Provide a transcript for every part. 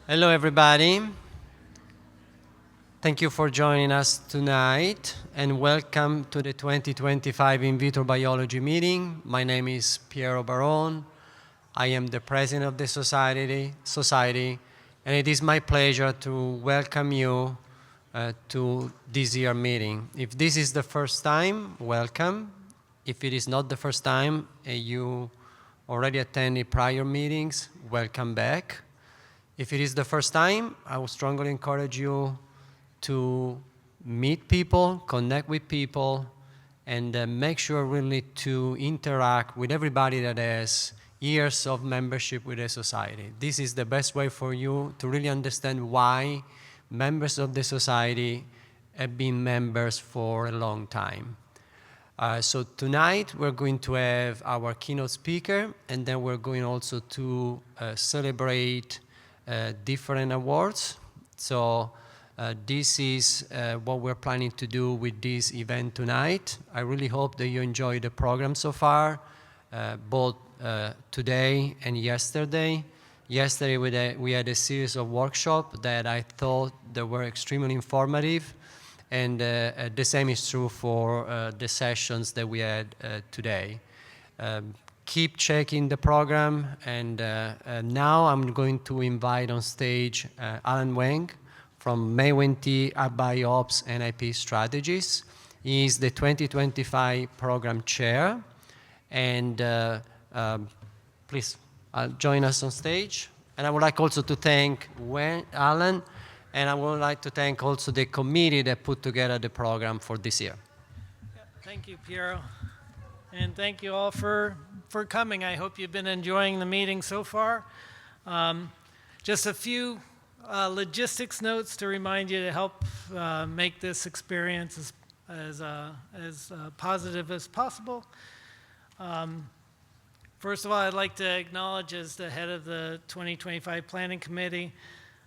Hello, everybody. Thank you for joining us tonight, and welcome to the 2025 In Vitro Biology Meeting. My name is Piero Baron. I am the president of the society, and it is my pleasure to welcome you to this year's meeting. If this is the first time, welcome. If it is not the first time and you already attended prior meetings, welcome back. If it is the first time, I would strongly encourage you to meet people, connect with people, and make sure really to interact with everybody that has years of membership with the society. This is the best way for you to really understand why members of the society have been members for a long time. So tonight we're going to have our keynote speaker, and then we're going also to celebrate different awards. So this is what we're planning to do with this event tonight. I really hope that you enjoyed the program so far, both today and yesterday. Yesterday we had a series of workshops that I thought that were extremely informative, and the same is true for the sessions that we had today. Keep checking the program, and now I'm going to invite on stage Alan Wang from MAWNT BioOps and IP Strategies. He is the 2025 program chair, and please join us on stage. And I would like also to thank Alan, and I would like to thank also the committee that put together the program for this year. Yeah, thank you, Piero. And thank you all for coming. I hope you've been enjoying the meeting so far. Just a few logistics notes to remind you to help make this experience as positive as possible. First of all, I'd like to acknowledge, as the head of the 2025 Planning Committee,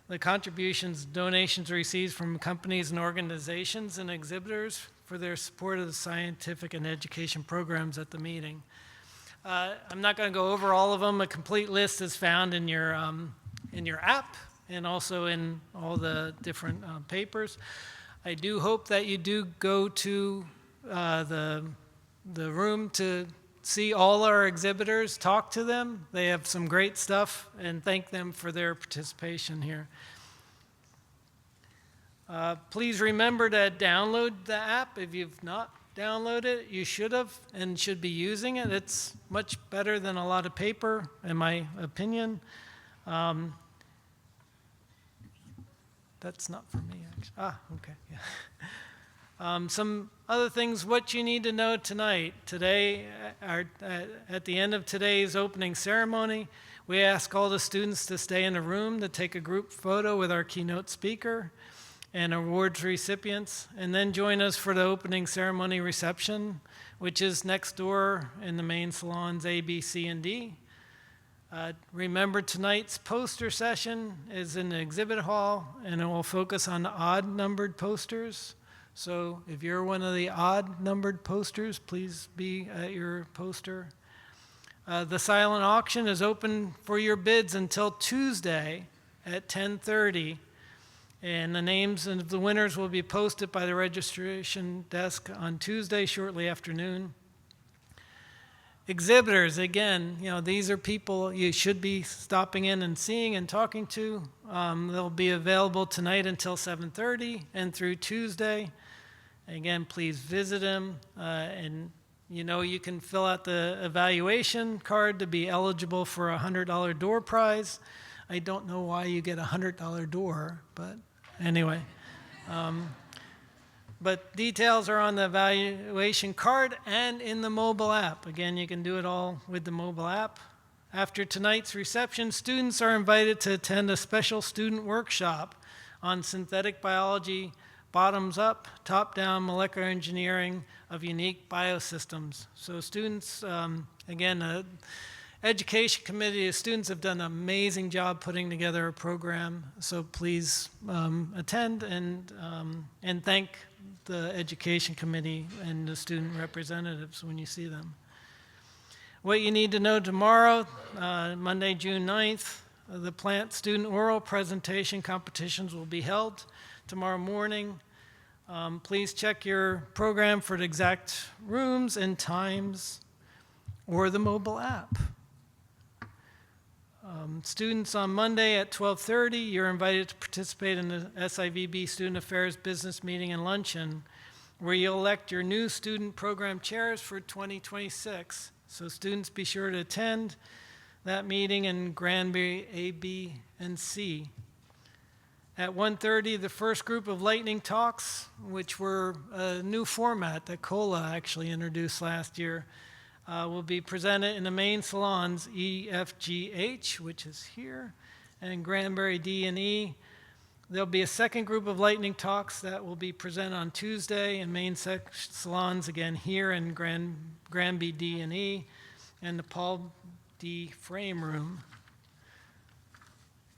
the contributions, donations received from companies and organizations and exhibitors for their support of the scientific and education programs at the meeting. I'm not going to go over all of them. A complete list is found in your app and also in all the different papers. I do hope that you do go to the room to see all our exhibitors, talk to them. They have some great stuff, and thank them for their participation here. Please remember to download the app. If you've not downloaded it, you should have and should be using it. It's much better than a lot of paper, in my opinion. That's not for me, actually. Okay. Yeah. Some other things, what you need to know tonight. Today, at the end of today's opening ceremony, we ask all the students to stay in the room to take a group photo with our keynote speaker and awards recipients, and then join us for the opening ceremony reception, which is next door in the main salons A, B, C, and D. Remember, tonight's poster session is in the exhibit hall, and it will focus on odd-numbered posters. So if you're one of the odd-numbered posters, please be at your poster. The silent auction is open for your bids until Tuesday at 10:30. And the names of the winners will be posted by the registration desk on Tuesday shortly after noon. Exhibitors, again, these are people you should be stopping in and seeing and talking to. They'll be available tonight until 7:30 and through Tuesday. Again, please visit them, and you can fill out the evaluation card to be eligible for a $100 door prize. I don't know why you get a $100 door, but anyway. But details are on the evaluation card and in the mobile app. Again, you can do it all with the mobile app. After tonight's reception, students are invited to attend a special student workshop on synthetic biology, bottoms-up, top-down molecular engineering of unique biosystems. So students, again, Education Committee, students have done an amazing job putting together a program, so please attend and thank the Education Committee and the student representatives when you see them. What you need to know tomorrow, Monday, June 9th, the plant student oral presentation competitions will be held tomorrow morning. Please check your program for the exact rooms and times or the mobile app. Students on Monday at 12:30, you're invited to participate in the SIVB Student Affairs Business Meeting and Luncheon, where you'll elect your new student program chairs for 2026. So students, be sure to attend that meeting in Granbury A, B, and C. At 1:30, the first group of lightning talks, which were a new format that COLA actually introduced last year, will be presented in the main salons EFGH, which is here, and Granbury D and E. There'll be a second group of lightning talks that will be presented on Tuesday in main salons, again here in Granby D and E, and the Paul D Frame Room.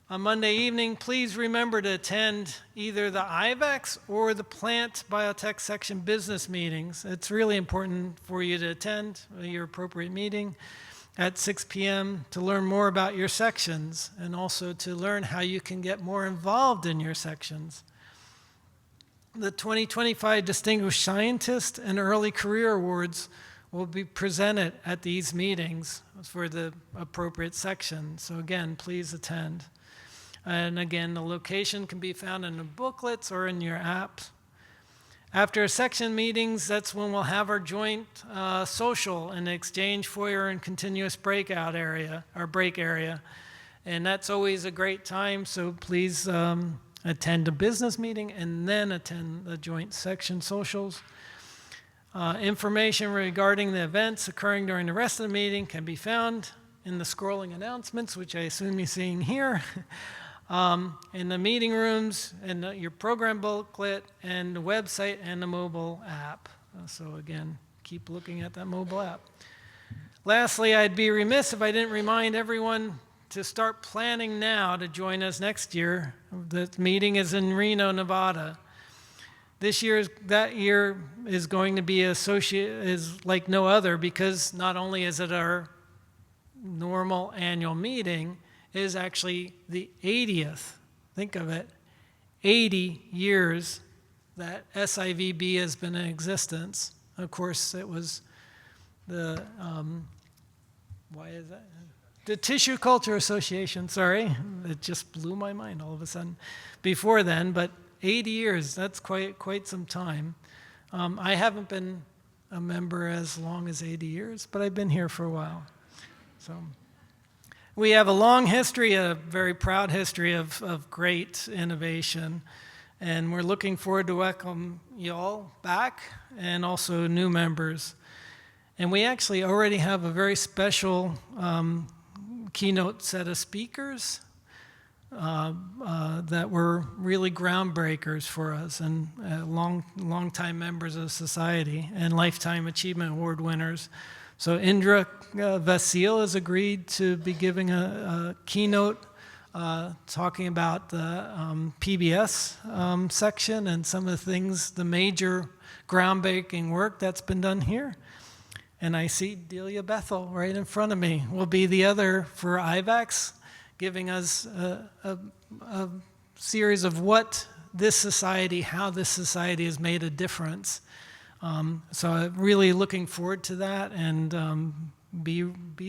On Monday evening, please remember to attend either the IVACS or the Plant Biotech Section business meetings. It's really important for you to attend your appropriate meeting at 6 p.m. to learn more about your sections and also to learn how you can get more involved in your sections. The 2025 Distinguished Scientist and Early Career Awards will be presented at these meetings for the appropriate section. So again, please attend. And again, the location can be found in the booklets or in your apps. After section meetings, that's when we'll have our joint social and exchange foyer and continuous breakout area, our break area. And that's always a great time, so please attend a business meeting and then attend the joint section socials. Information regarding the events occurring during the rest of the meeting can be found in the scrolling announcements, which I assume you're seeing here. In the meeting rooms, and your program booklet, and the website, and the mobile app. So again, keep looking at that mobile app. Lastly, I'd be remiss if I didn't remind everyone to start planning now to join us next year. The meeting is in Reno, Nevada. That year is going to be is like no other, because not only is it our normal annual meeting, it is actually the 80th, think of it, 80 years that SIVB has been in existence. Of course, it was the, the Tissue Culture Association, sorry. It just blew my mind all of a sudden. Before then, but 80 years, that's quite some time. I haven't been a member as long as 80 years, but I've been here for a while. So we have a long history, a very proud history of great innovation, and we're looking forward to welcome you all back and also new members. And we actually already have a very special keynote set of speakers that were really groundbreakers for us and long-time members of society and Lifetime Achievement Award winners. So Indra Vasil has agreed to be giving a keynote talking about the PBS section and some of the things, the major groundbreaking work that's been done here. And I see Delia Bethel right in front of me will be the other for IVACS, giving us a series of what this society, how this society has made a difference. So I'm really looking forward to that, and be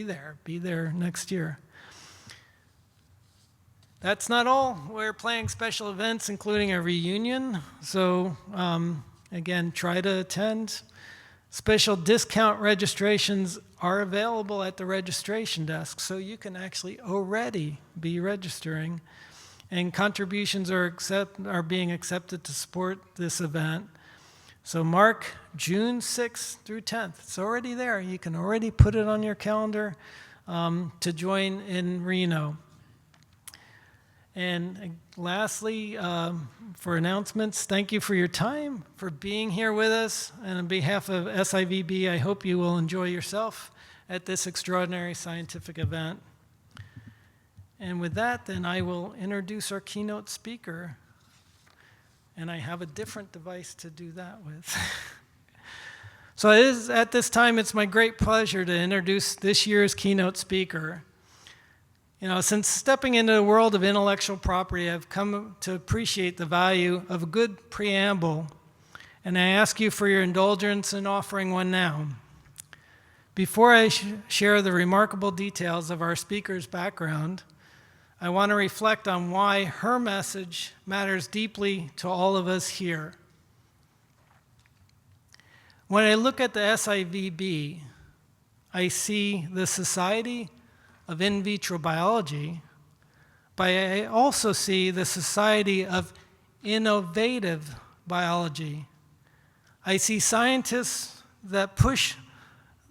there next year. That's not all. We're planning special events, including a reunion. So again, try to attend. Special discount registrations are available at the registration desk, so you can actually already be registering. And contributions are being accepted to support this event. So mark June 6th through 10th. It's already there. You can already put it on your calendar to join in Reno. And lastly, for announcements, thank you for your time, for being here with us. And on behalf of SIVB, I hope you will enjoy yourself at this extraordinary scientific event. And with that, then I will introduce our keynote speaker. And I have a different device to do that with. So at this time, it's my great pleasure to introduce this year's keynote speaker. Since stepping into the world of intellectual property, I've come to appreciate the value of a good preamble, and I ask you for your indulgence in offering one now. Before I share the remarkable details of our speaker's background, I want to reflect on why her message matters deeply to all of us here. When I look at the SIVB, I see the Society of In Vitro Biology, but I also see the Society of Innovative Biology. I see scientists that push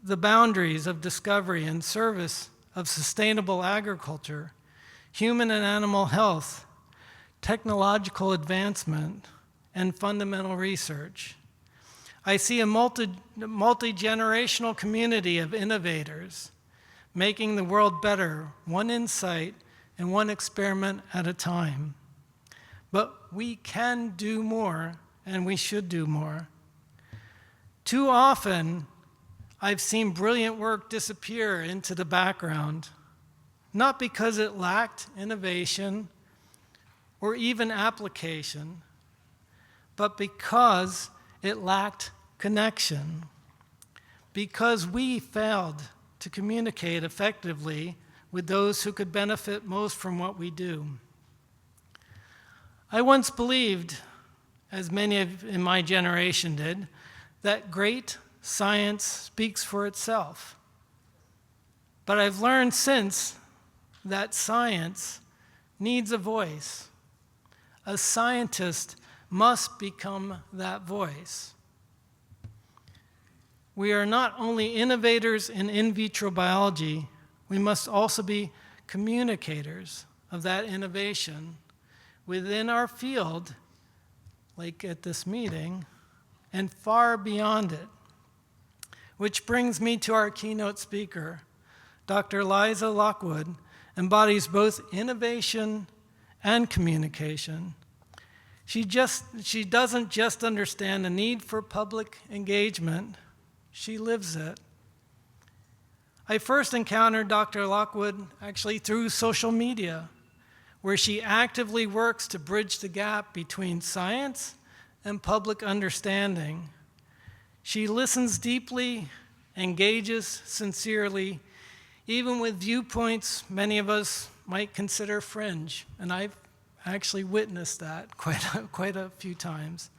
the boundaries of discovery and service of sustainable agriculture, human and animal health, technological advancement, and fundamental research. I see a multi-generational community of innovators making the world better, one insight and one experiment at a time. But we can do more, and we should do more. Too often, I've seen brilliant work disappear into the background, not because it lacked innovation or even application, but because it lacked connection, because we failed to communicate effectively with those who could benefit most from what we do. I once believed, as many in my generation did, that great science speaks for itself. But I've learned since that science needs a voice. A scientist must become that voice. We are not only innovators in vitro biology, we must also be communicators of that innovation within our field, like at this meeting, and far beyond it. Which brings me to our keynote speaker. Dr. Eliza Lockwood embodies both innovation and communication. She doesn't just understand the need for public engagement, she lives it. I first encountered Dr. Lockwood actually through social media, where she actively works to bridge the gap between science and public understanding. She listens deeply, engages sincerely, even with viewpoints many of us might consider fringe, and I've actually witnessed that quite a few times.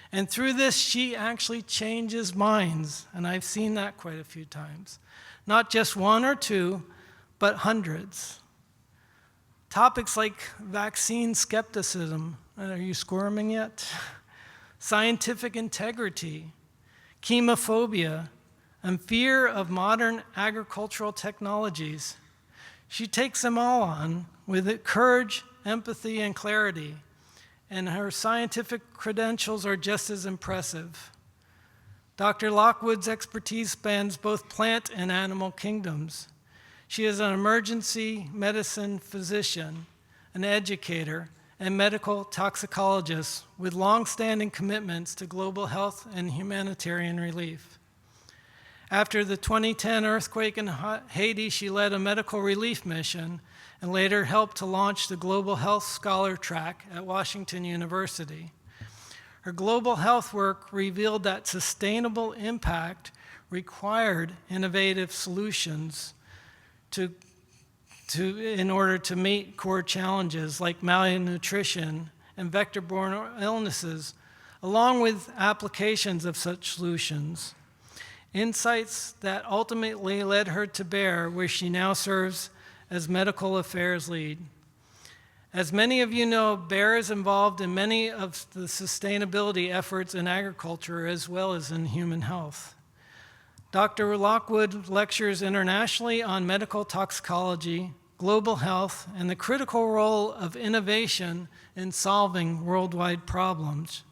And through this, she actually changes minds, and I've seen that quite a few times. Not just one or two, but hundreds. Topics like vaccine skepticism, are you squirming yet? Scientific integrity, chemophobia, and fear of modern agricultural technologies. She takes them all on with courage, empathy, and clarity, and her scientific credentials are just as impressive. Dr. Lockwood's expertise spans both plant and animal kingdoms. She is an emergency medicine physician, an educator, and medical toxicologist with long-standing commitments to global health and humanitarian relief. After the 2010 earthquake in Haiti, she led a medical relief mission and later helped to launch the Global Health Scholar Track at Washington University. Her global health work revealed that sustainable impact required innovative solutions in order to meet core challenges like malnutrition and vector-borne illnesses, along with applications of such solutions. Insights that ultimately led her to Bayer, where she now serves as medical affairs lead. As many of you know, Bayer is involved in many of the sustainability efforts in agriculture as well as in human health. Dr. Lockwood lectures internationally on medical toxicology, global health, and the critical role of innovation in solving worldwide problems.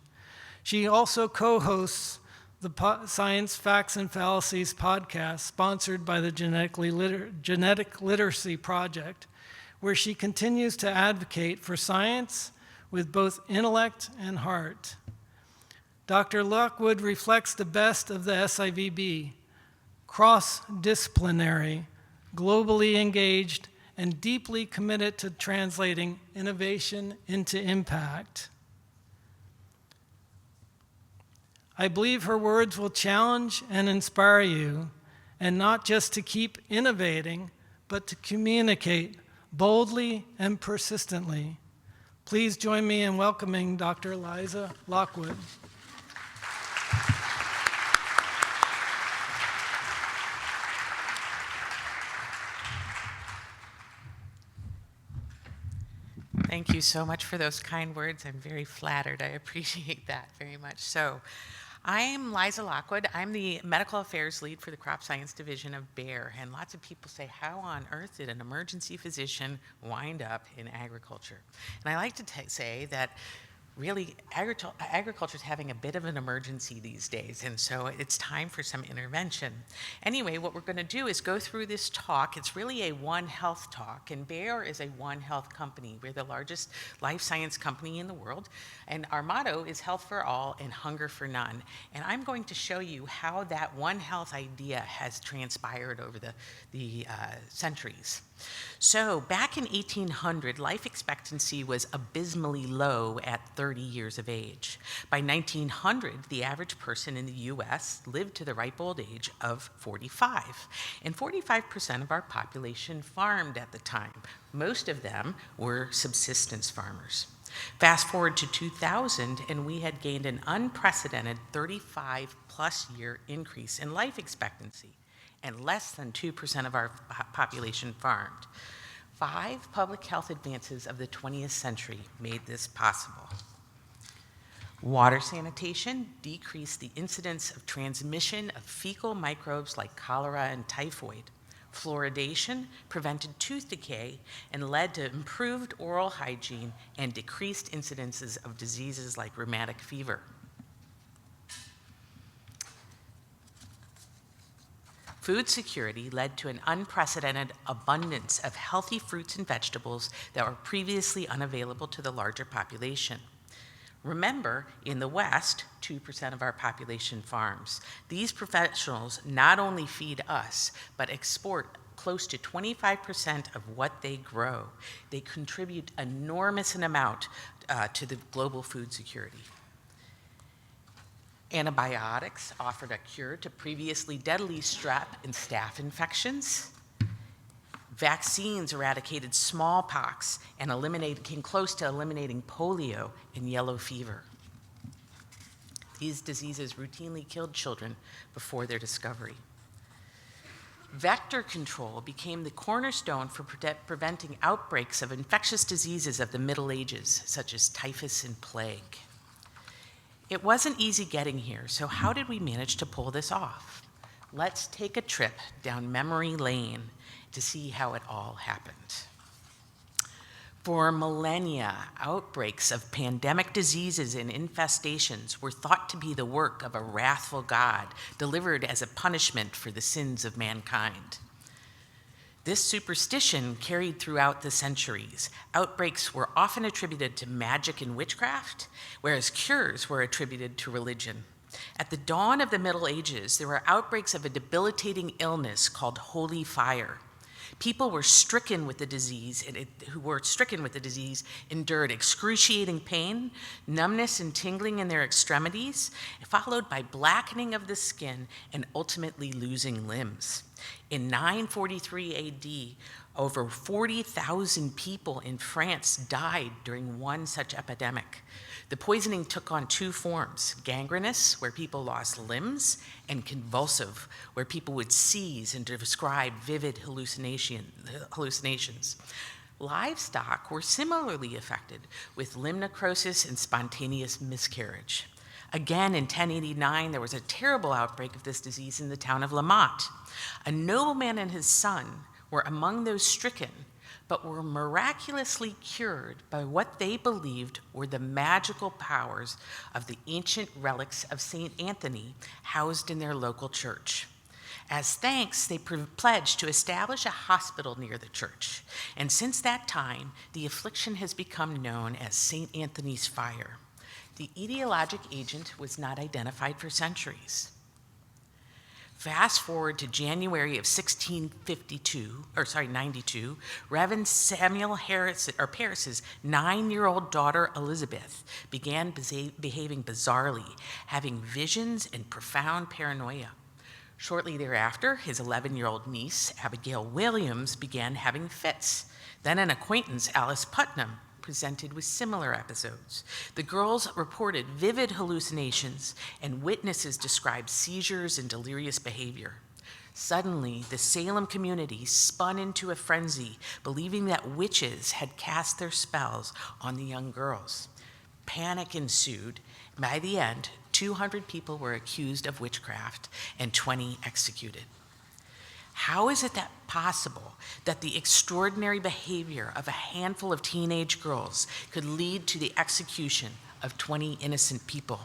She also co-hosts the Science, Facts, and Fallacies podcast, sponsored by the Genetic Literacy Project, where she continues to advocate for science with both intellect and heart. Dr. Lockwood reflects the best of the SIVB, cross-disciplinary, globally engaged, and deeply committed to translating innovation into impact. I believe her words will challenge and inspire you, and not just to keep innovating, but to communicate boldly and persistently. Please join me in welcoming Dr. Eliza Lockwood. Thank you so much for those kind words. I'm very flattered. I appreciate that very much. So, I'm Eliza Lockwood. I'm the Medical Affairs Lead for the Crop Science Division of Bayer. And lots of people say, how on earth did an emergency physician wind up in agriculture? And I like to say that really agriculture is having a bit of an emergency these days, and so it's time for some intervention. Anyway, what we're going to do is go through this talk. It's really a One Health talk, and Bayer is a One Health company. We're the largest life science company in the world, and our motto is health for all and hunger for none. And I'm going to show you how that One Health idea has transpired over the centuries. So back in 1800, life expectancy was abysmally low at 30 years of age. By 1900, the average person in the US lived to the ripe old age of 45. And 45% of our population farmed at the time. Most of them were subsistence farmers. Fast forward to 2000, and we had gained an unprecedented 35-plus year increase in life expectancy, and less than 2% of our population farmed. 5 public health advances of the 20th century made this possible. Water sanitation decreased the incidence of transmission of fecal microbes like cholera and typhoid. Fluoridation prevented tooth decay and led to improved oral hygiene and decreased incidences of diseases like rheumatic fever. Food security led to an unprecedented abundance of healthy fruits and vegetables that were previously unavailable to the larger population. Remember, in the West, 2% of our population farms. These professionals not only feed us, but export close to 25% of what they grow. They contribute an enormous amount to the global food security. Antibiotics offered a cure to previously deadly strep and staph infections. Vaccines eradicated smallpox and came close to eliminating polio and yellow fever. These diseases routinely killed children before their discovery. Vector control became the cornerstone for preventing outbreaks of infectious diseases of the Middle Ages, such as typhus and plague. It wasn't easy getting here, so how did we manage to pull this off? Let's take a trip down memory lane to see how it all happened. For millennia, outbreaks of pandemic diseases and infestations were thought to be the work of a wrathful God, delivered as a punishment for the sins of mankind. This superstition carried throughout the centuries. Outbreaks were often attributed to magic and witchcraft, whereas cures were attributed to religion. At the dawn of the Middle Ages, there were outbreaks of a debilitating illness called holy fire. People were stricken with the disease, endured excruciating pain, numbness and tingling in their extremities, followed by blackening of the skin and ultimately losing limbs. In 943 AD, over 40,000 people in France died during one such epidemic. The poisoning took on 2 forms: gangrenous, where people lost limbs, and convulsive, where people would seize and describe vivid hallucinations. Livestock were similarly affected, with limb necrosis and spontaneous miscarriage. Again, in 1089, there was a terrible outbreak of this disease in the town of La Motte. A nobleman and his son were among those stricken, but were miraculously cured by what they believed were the magical powers of the ancient relics of St. Anthony housed in their local church. As thanks, they pledged to establish a hospital near the church, and since that time, the affliction has become known as St. Anthony's fire. The etiologic agent was not identified for centuries. Fast forward to January of 92, Reverend Samuel Paris's 9-year-old daughter Elizabeth began behaving bizarrely, having visions and profound paranoia. Shortly thereafter, his 11-year-old niece, Abigail Williams, began having fits. Then an acquaintance, Alice Putnam, presented with similar episodes. The girls reported vivid hallucinations, and witnesses described seizures and delirious behavior. Suddenly, the Salem community spun into a frenzy, believing that witches had cast their spells on the young girls. Panic ensued. By the end, 200 people were accused of witchcraft and 20 executed. How is it that possible that the extraordinary behavior of a handful of teenage girls could lead to the execution of 20 innocent people?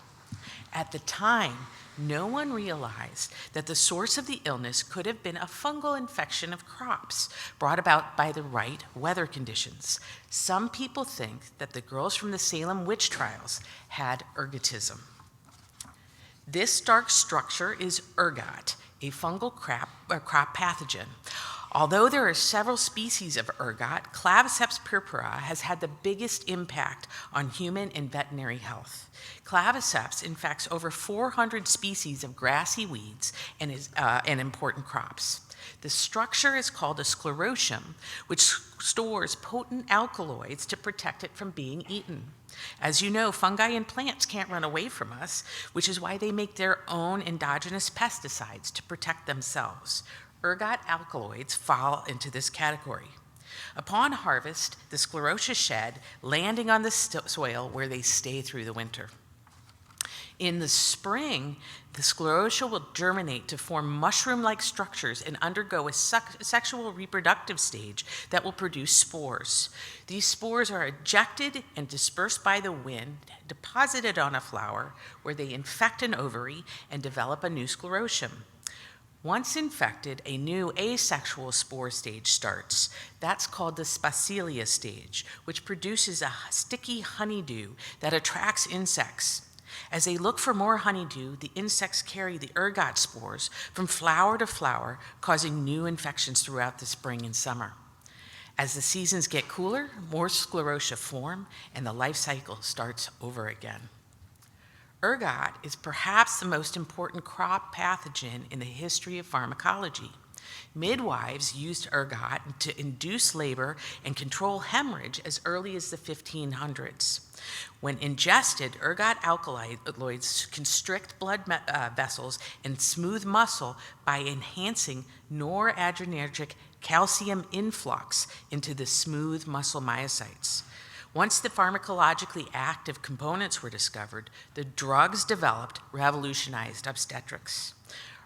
At the time, no one realized that the source of the illness could have been a fungal infection of crops brought about by the right weather conditions. Some people think that the girls from the Salem witch trials had ergotism. This dark structure is ergot, a fungal crop pathogen. Although there are several species of ergot, Claviceps purpura has had the biggest impact on human and veterinary health. Claviceps infects over 400 species of grassy weeds and important crops. The structure is called a sclerotium, which stores potent alkaloids to protect it from being eaten. As you know, fungi and plants can't run away from us, which is why they make their own endogenous pesticides to protect themselves. Ergot alkaloids fall into this category. Upon harvest, the sclerotia shed, landing on the soil where they stay through the winter. In the spring, the sclerotia will germinate to form mushroom-like structures and undergo a sexual reproductive stage that will produce spores. These spores are ejected and dispersed by the wind, deposited on a flower, where they infect an ovary and develop a new sclerotium. Once infected, a new asexual spore stage starts. That's called the Spacilia stage, which produces a sticky honeydew that attracts insects. As they look for more honeydew, the insects carry the ergot spores from flower to flower, causing new infections throughout the spring and summer. As the seasons get cooler, more sclerotia form, and the life cycle starts over again. Ergot is perhaps the most important crop pathogen in the history of pharmacology. Midwives used ergot to induce labor and control hemorrhage as early as the 1500s. When ingested, ergot alkaloids constrict blood vessels and smooth muscle by enhancing noradrenergic calcium influx into the smooth muscle myocytes. Once the pharmacologically active components were discovered, the drugs developed revolutionized obstetrics.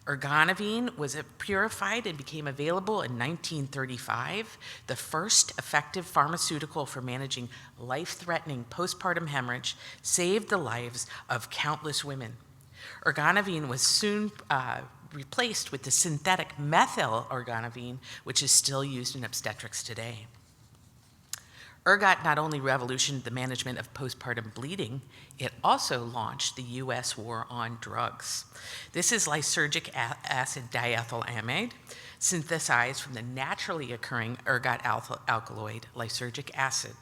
Ergonavine was purified and became available in 1935, the first effective pharmaceutical for managing life-threatening postpartum hemorrhage, saved the lives of countless women. Ergonavine was soon replaced with the synthetic methyl ergonavine, which is still used in obstetrics today. Ergot not only revolutionized the management of postpartum bleeding, it also launched the U.S. war on drugs. This is lysergic acid diethylamide, synthesized from the naturally occurring ergot alkaloid, lysergic acid.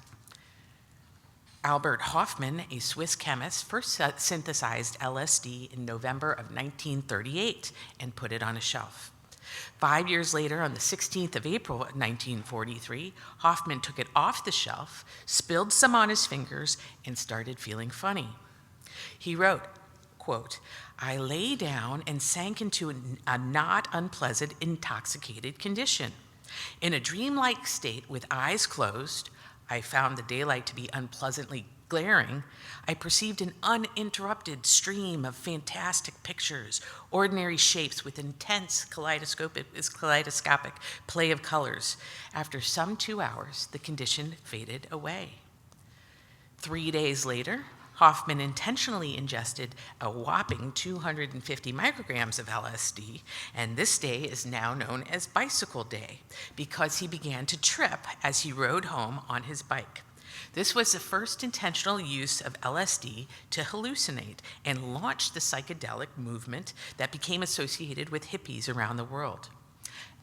Albert Hofmann, a Swiss chemist, first synthesized LSD in November of 1938 and put it on a shelf. 5 years later, on the 16th of April 1943, Hofmann took it off the shelf, spilled some on his fingers, and started feeling funny. He wrote, quote, "I lay down and sank into a not unpleasant intoxicated condition. In a dreamlike state with eyes closed, I found the daylight to be unpleasantly glaring. I perceived an uninterrupted stream of fantastic pictures, ordinary shapes with intense kaleidoscopic play of colors. After some 2 hours, the condition faded away." 3 days later, Hofmann intentionally ingested a whopping 250 micrograms of LSD, and this day is now known as Bicycle Day because he began to trip as he rode home on his bike. This was the first intentional use of LSD to hallucinate and launched the psychedelic movement that became associated with hippies around the world.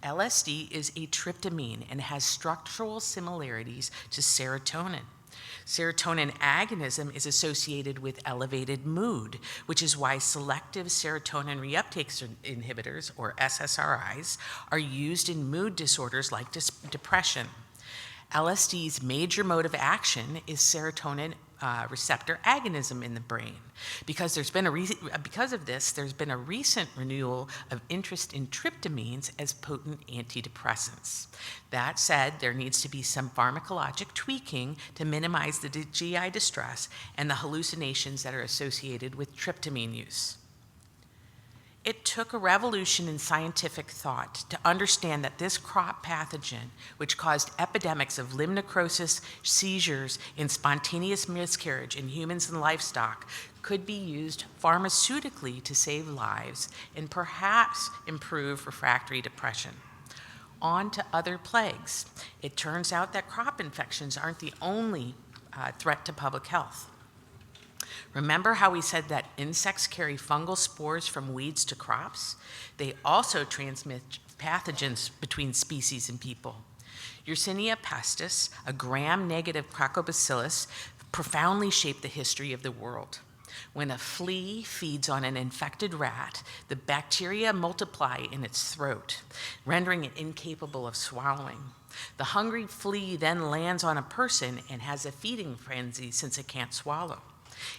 LSD is a tryptamine and has structural similarities to serotonin. Serotonin agonism is associated with elevated mood, which is why selective serotonin reuptake inhibitors, or SSRIs, are used in mood disorders like depression. LSD's major mode of action is serotonin receptor agonism in the brain. Because of this, there's been a recent renewal of interest in tryptamines as potent antidepressants. That said, there needs to be some pharmacologic tweaking to minimize the GI distress and the hallucinations that are associated with tryptamine use. It took a revolution in scientific thought to understand that this crop pathogen, which caused epidemics of limb necrosis, seizures, and spontaneous miscarriage in humans and livestock, could be used pharmaceutically to save lives and perhaps improve refractory depression. On to other plagues. It turns out that crop infections aren't the only threat to public health. Remember how we said that insects carry fungal spores from weeds to crops? They also transmit pathogens between species and people. Yersinia pestis, a gram-negative crocobacillus, profoundly shaped the history of the world. When a flea feeds on an infected rat, the bacteria multiply in its throat, rendering it incapable of swallowing. The hungry flea then lands on a person and has a feeding frenzy since it can't swallow.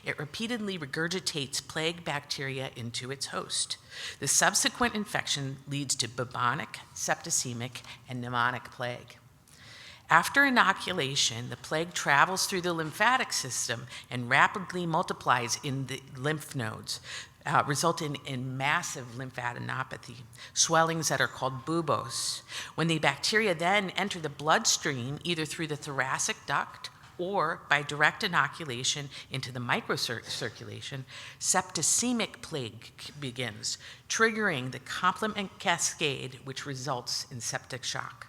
It repeatedly regurgitates plague bacteria into its host. The subsequent infection leads to bubonic, septicemic, and pneumonic plague. After inoculation, the plague travels through the lymphatic system and rapidly multiplies in the lymph nodes, resulting in massive lymphadenopathy, swellings that are called buboes. When the bacteria then enter the bloodstream, either through the thoracic duct or by direct inoculation into the microcirculation, septicemic plague begins, triggering the complement cascade, which results in septic shock.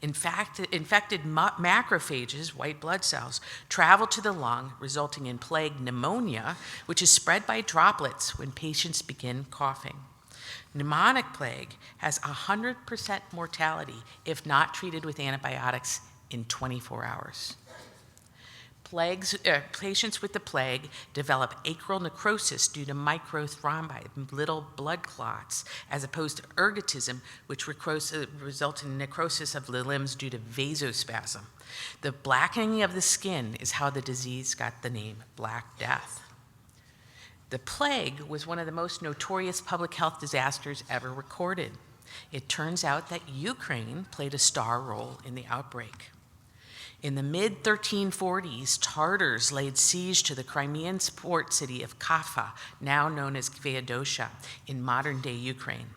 In fact, infected macrophages, white blood cells, travel to the lung, resulting in plague pneumonia, which is spread by droplets when patients begin coughing. Pneumonic plague has 100% mortality if not treated with antibiotics in 24 hours. Patients with the plague develop acral necrosis due to microthrombi, little blood clots, as opposed to ergotism, which results in necrosis of the limbs due to vasospasm. The blackening of the skin is how the disease got the name Black Death. The plague was one of the most notorious public health disasters ever recorded. It turns out that Ukraine played a star role in the outbreak. In the mid-1340s, Tartars laid siege to the Crimean port city of Kaffa, now known as Feodosia, in modern-day Ukraine.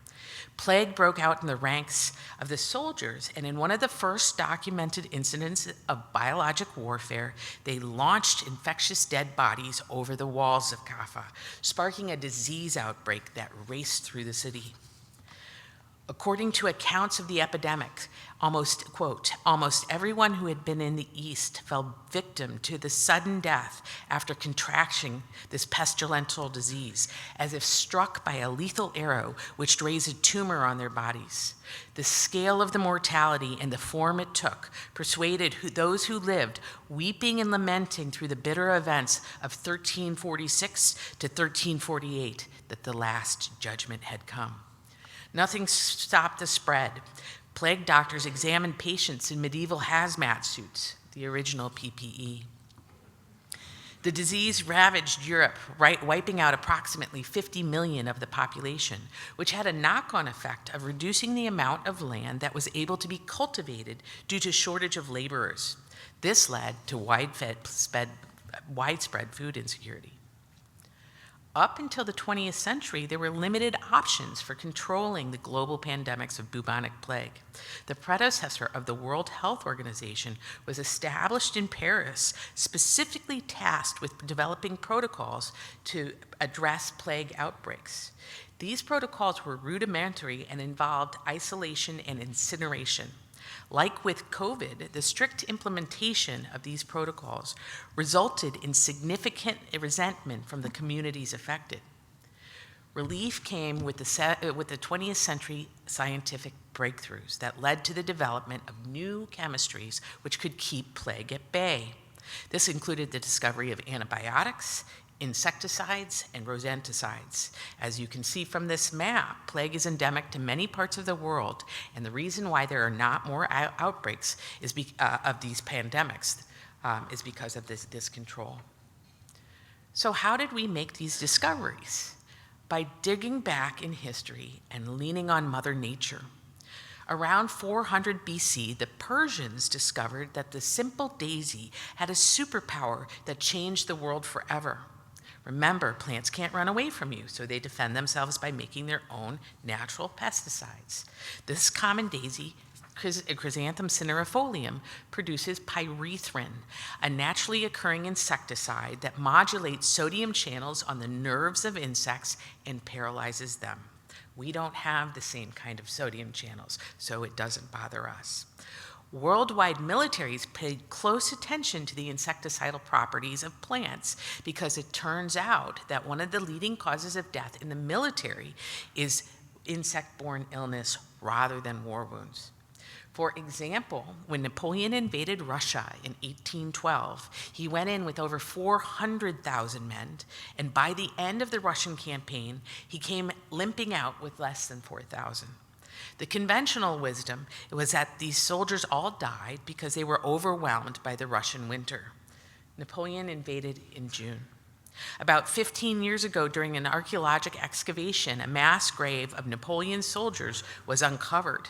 Plague broke out in the ranks of the soldiers, and in one of the first documented incidents of biologic warfare, they launched infectious dead bodies over the walls of Kaffa, sparking a disease outbreak that raced through the city. According to accounts of the epidemic, almost everyone who had been in the East fell victim to the sudden death after contracting this pestilential disease, as if struck by a lethal arrow which raised a tumor on their bodies. The scale of the mortality and the form it took persuaded those who lived, weeping and lamenting through the bitter events of 1346 to 1348, that the last judgment had come. Nothing stopped the spread. Plague doctors examined patients in medieval hazmat suits, the original PPE. The disease ravaged Europe, wiping out approximately 50 million of the population, which had a knock-on effect of reducing the amount of land that was able to be cultivated due to shortage of laborers. This led to widespread food insecurity. Up until the 20th century, there were limited options for controlling the global pandemics of bubonic plague. The predecessor of the World Health Organization was established in Paris, specifically tasked with developing protocols to address plague outbreaks. These protocols were rudimentary and involved isolation and incineration. Like with COVID, the strict implementation of these protocols resulted in significant resentment from the communities affected. Relief came with the 20th century scientific breakthroughs that led to the development of new chemistries which could keep plague at bay. This included the discovery of antibiotics, insecticides, and rodenticides. As you can see from this map, plague is endemic to many parts of the world, and the reason why there are not more outbreaks of these pandemics is because of this control. So how did we make these discoveries? By digging back in history and leaning on Mother Nature. Around 400 BC, the Persians discovered that the simple daisy had a superpower that changed the world forever. Remember, plants can't run away from you, so they defend themselves by making their own natural pesticides. This common daisy, Chrysanthemum cineifolium, produces pyrethrin, a naturally occurring insecticide that modulates sodium channels on the nerves of insects and paralyzes them. We don't have the same kind of sodium channels, so it doesn't bother us. Worldwide militaries paid close attention to the insecticidal properties of plants because it turns out that one of the leading causes of death in the military is insect-borne illness rather than war wounds. For example, when Napoleon invaded Russia in 1812, he went in with over 400,000 men, and by the end of the Russian campaign, he came limping out with less than 4,000. The conventional wisdom was that these soldiers all died because they were overwhelmed by the Russian winter. Napoleon invaded in June. About 15 years ago, during an archaeologic excavation, a mass grave of Napoleon's soldiers was uncovered.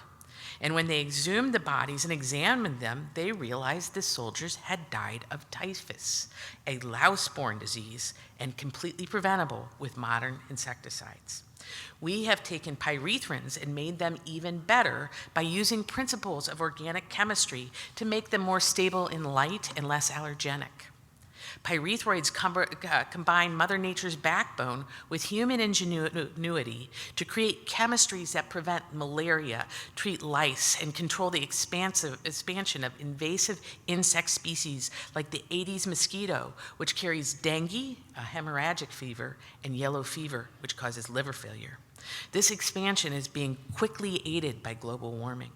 And when they exhumed the bodies and examined them, they realized the soldiers had died of typhus, a louse-borne disease and completely preventable with modern insecticides. We have taken pyrethrins and made them even better by using principles of organic chemistry to make them more stable in light and less allergenic. Pyrethroids combine Mother Nature's backbone with human ingenuity to create chemistries that prevent malaria, treat lice, and control the expansion of invasive insect species like the Aedes mosquito, which carries dengue, a hemorrhagic fever, and yellow fever, which causes liver failure. This expansion is being quickly aided by global warming.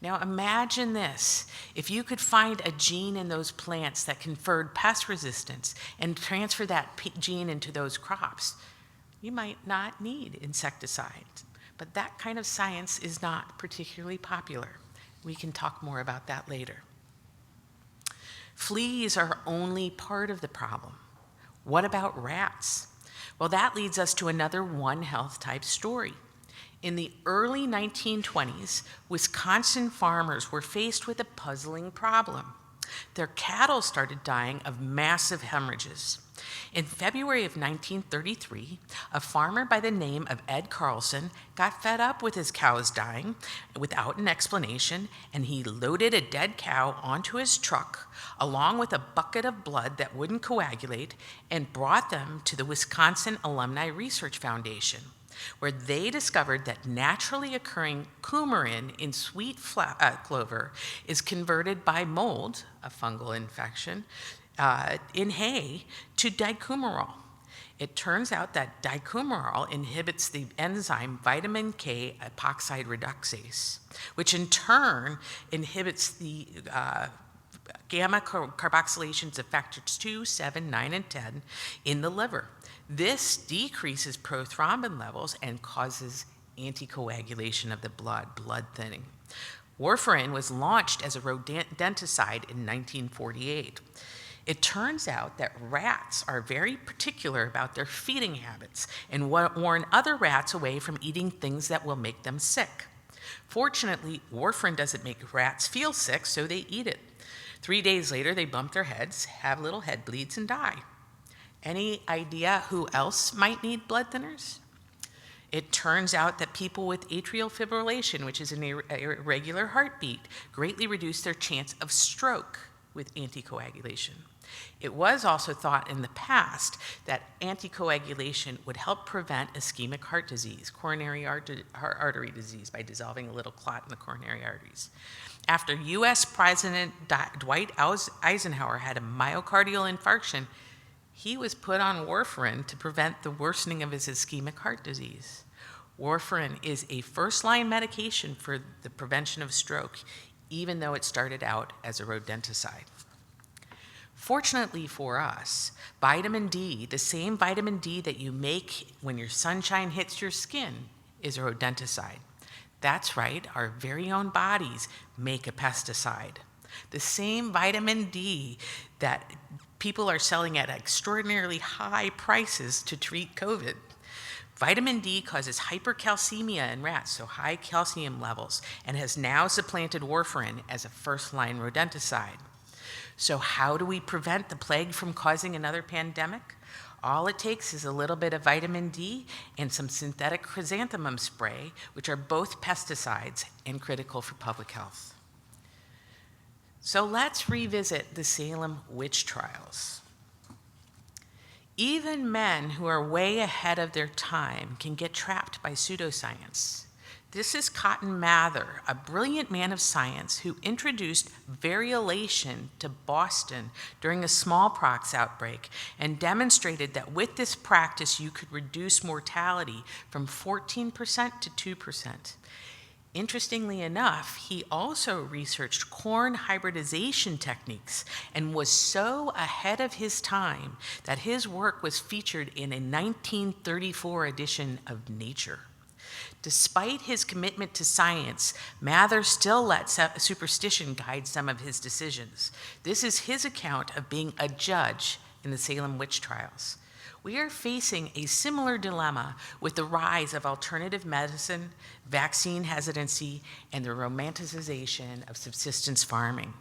Now imagine this, if you could find a gene in those plants that conferred pest resistance and transfer that gene into those crops, you might not need insecticides. But that kind of science is not particularly popular. We can talk more about that later. Fleas are only part of the problem. What about rats? Well, that leads us to another One Health type story. In the early 1920s, Wisconsin farmers were faced with a puzzling problem. Their cattle started dying of massive hemorrhages. In February of 1933, a farmer by the name of Ed Carlson got fed up with his cows dying without an explanation, and he loaded a dead cow onto his truck along with a bucket of blood that wouldn't coagulate and brought them to the Wisconsin Alumni Research Foundation, where they discovered that naturally occurring coumarin in sweet clover is converted by mold, a fungal infection, in hay to dicoumarol. It turns out that dicoumarol inhibits the enzyme vitamin K epoxide reductase, which in turn inhibits the gamma carboxylations of factors 2, 7, 9, and 10 in the liver. This decreases prothrombin levels and causes anticoagulation of the blood thinning. Warfarin was launched as a rodenticide in 1948. It turns out that rats are very particular about their feeding habits and warn other rats away from eating things that will make them sick. Fortunately, warfarin doesn't make rats feel sick, so they eat it. 3 days later, they bump their heads, have little head bleeds, and die. Any idea who else might need blood thinners? It turns out that people with atrial fibrillation, which is an irregular heartbeat, greatly reduce their chance of stroke with anticoagulation. It was also thought in the past that anticoagulation would help prevent ischemic heart disease, coronary artery disease, by dissolving a little clot in the coronary arteries. After US President Dwight Eisenhower had a myocardial infarction, he was put on warfarin to prevent the worsening of his ischemic heart disease. Warfarin is a first-line medication for the prevention of stroke, even though it started out as a rodenticide. Fortunately for us, vitamin D, the same vitamin D that you make when your sunshine hits your skin, is a rodenticide. That's right, our very own bodies make a pesticide. The same vitamin D that people are selling at extraordinarily high prices to treat COVID. Vitamin D causes hypercalcemia in rats, so high calcium levels, and has now supplanted warfarin as a first-line rodenticide. So how do we prevent the plague from causing another pandemic? All it takes is a little bit of vitamin D and some synthetic chrysanthemum spray, which are both pesticides and critical for public health. So let's revisit the Salem witch trials. Even men who are way ahead of their time can get trapped by pseudoscience. This is Cotton Mather, a brilliant man of science who introduced variolation to Boston during a smallpox outbreak and demonstrated that with this practice you could reduce mortality from 14% to 2%. Interestingly enough, he also researched corn hybridization techniques and was so ahead of his time that his work was featured in a 1934 edition of Nature. Despite his commitment to science, Mather still let superstition guide some of his decisions. This is his account of being a judge in the Salem witch trials. We are facing a similar dilemma with the rise of alternative medicine, vaccine hesitancy, and the romanticization of subsistence farming.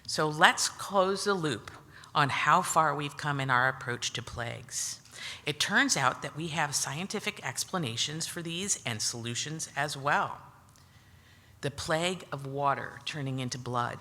So let's close the loop on how far we've come in our approach to plagues. It turns out that we have scientific explanations for these and solutions as well. The plague of water turning into blood.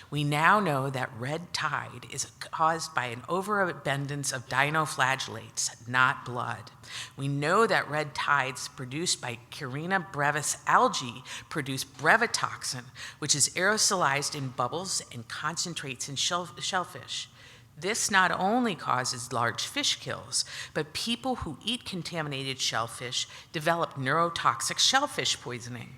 We now know that red tide is caused by an overabundance of dinoflagellates, not blood. We know that red tides produced by Carina brevis algae produce brevetoxin, which is aerosolized in bubbles and concentrates in shellfish. This not only causes large fish kills, but people who eat contaminated shellfish develop neurotoxic shellfish poisoning.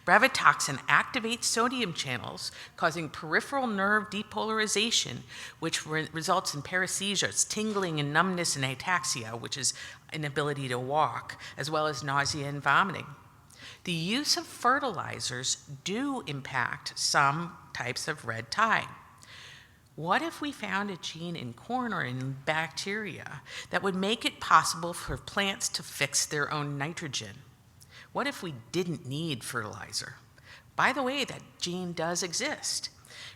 Brevetoxin activates sodium channels, causing peripheral nerve depolarization, which results in paresthesias, tingling and numbness and ataxia, which is inability to walk, as well as nausea and vomiting. The use of fertilizers do impact some types of red tide. What if we found a gene in corn or in bacteria that would make it possible for plants to fix their own nitrogen? What if we didn't need fertilizer? By the way, that gene does exist.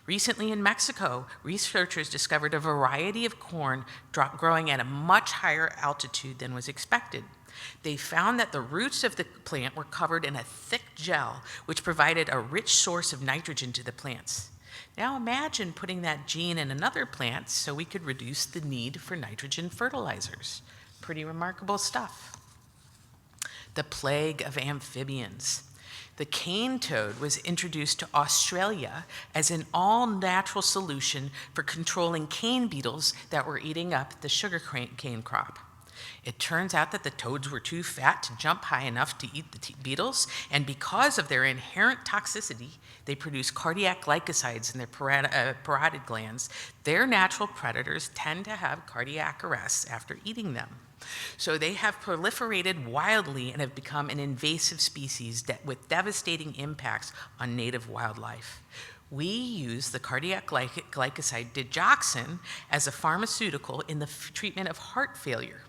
Recently in Mexico, researchers discovered a variety of corn growing at a much higher altitude than was expected. They found that the roots of the plant were covered in a thick gel, which provided a rich source of nitrogen to the plants. Now imagine putting that gene in another plant so we could reduce the need for nitrogen fertilizers. Pretty remarkable stuff. The plague of amphibians. The cane toad was introduced to Australia as an all-natural solution for controlling cane beetles that were eating up the sugar cane crop. It turns out that the toads were too fat to jump high enough to eat the beetles, and because of their inherent toxicity, they produce cardiac glycosides in their parotid glands. Their natural predators tend to have cardiac arrests after eating them. So they have proliferated wildly and have become an invasive species with devastating impacts on native wildlife. We use the cardiac glycoside digoxin as a pharmaceutical in the treatment of heart failure.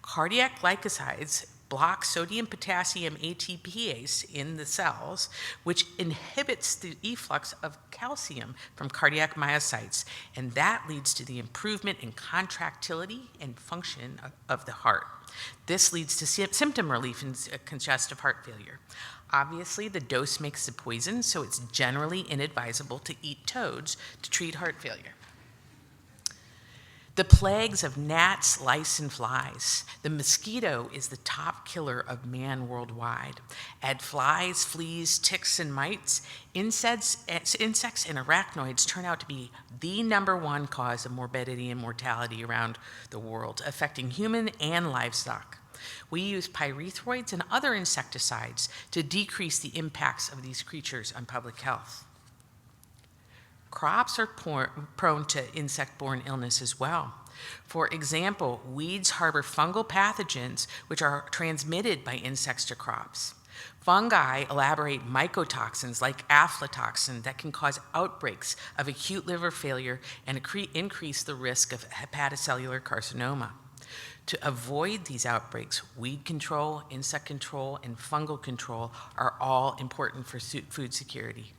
Cardiac glycosides block sodium-potassium ATPase in the cells, which inhibits the efflux of calcium from cardiac myocytes, and that leads to the improvement in contractility and function of the heart. This leads to symptom relief in congestive heart failure. Obviously, the dose makes the poison, so it's generally inadvisable to eat toads to treat heart failure. The plagues of gnats, lice, and flies. The mosquito is the top killer of man worldwide. Add flies, fleas, ticks, and mites, insects and arachnoids turn out to be the #1 cause of morbidity and mortality around the world, affecting human and livestock. We use pyrethroids and other insecticides to decrease the impacts of these creatures on public health. Crops are prone to insect-borne illness as well. For example, weeds harbor fungal pathogens which are transmitted by insects to crops. Fungi elaborate mycotoxins like aflatoxin that can cause outbreaks of acute liver failure and increase the risk of hepatocellular carcinoma. To avoid these outbreaks, weed control, insect control, and fungal control are all important for food security.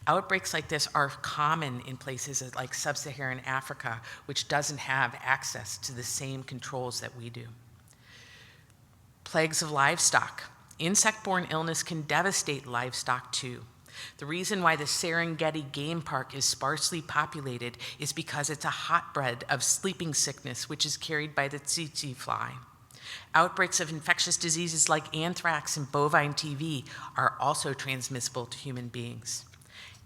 Outbreaks like this are common in places like sub-Saharan Africa, which doesn't have access to the same controls that we do. Plagues of livestock. Insect-borne illness can devastate livestock too. The reason why the Serengeti Game Park is sparsely populated is because it's a hotbed of sleeping sickness, which is carried by the tsetse fly. Outbreaks of infectious diseases like anthrax and bovine TB are also transmissible to human beings.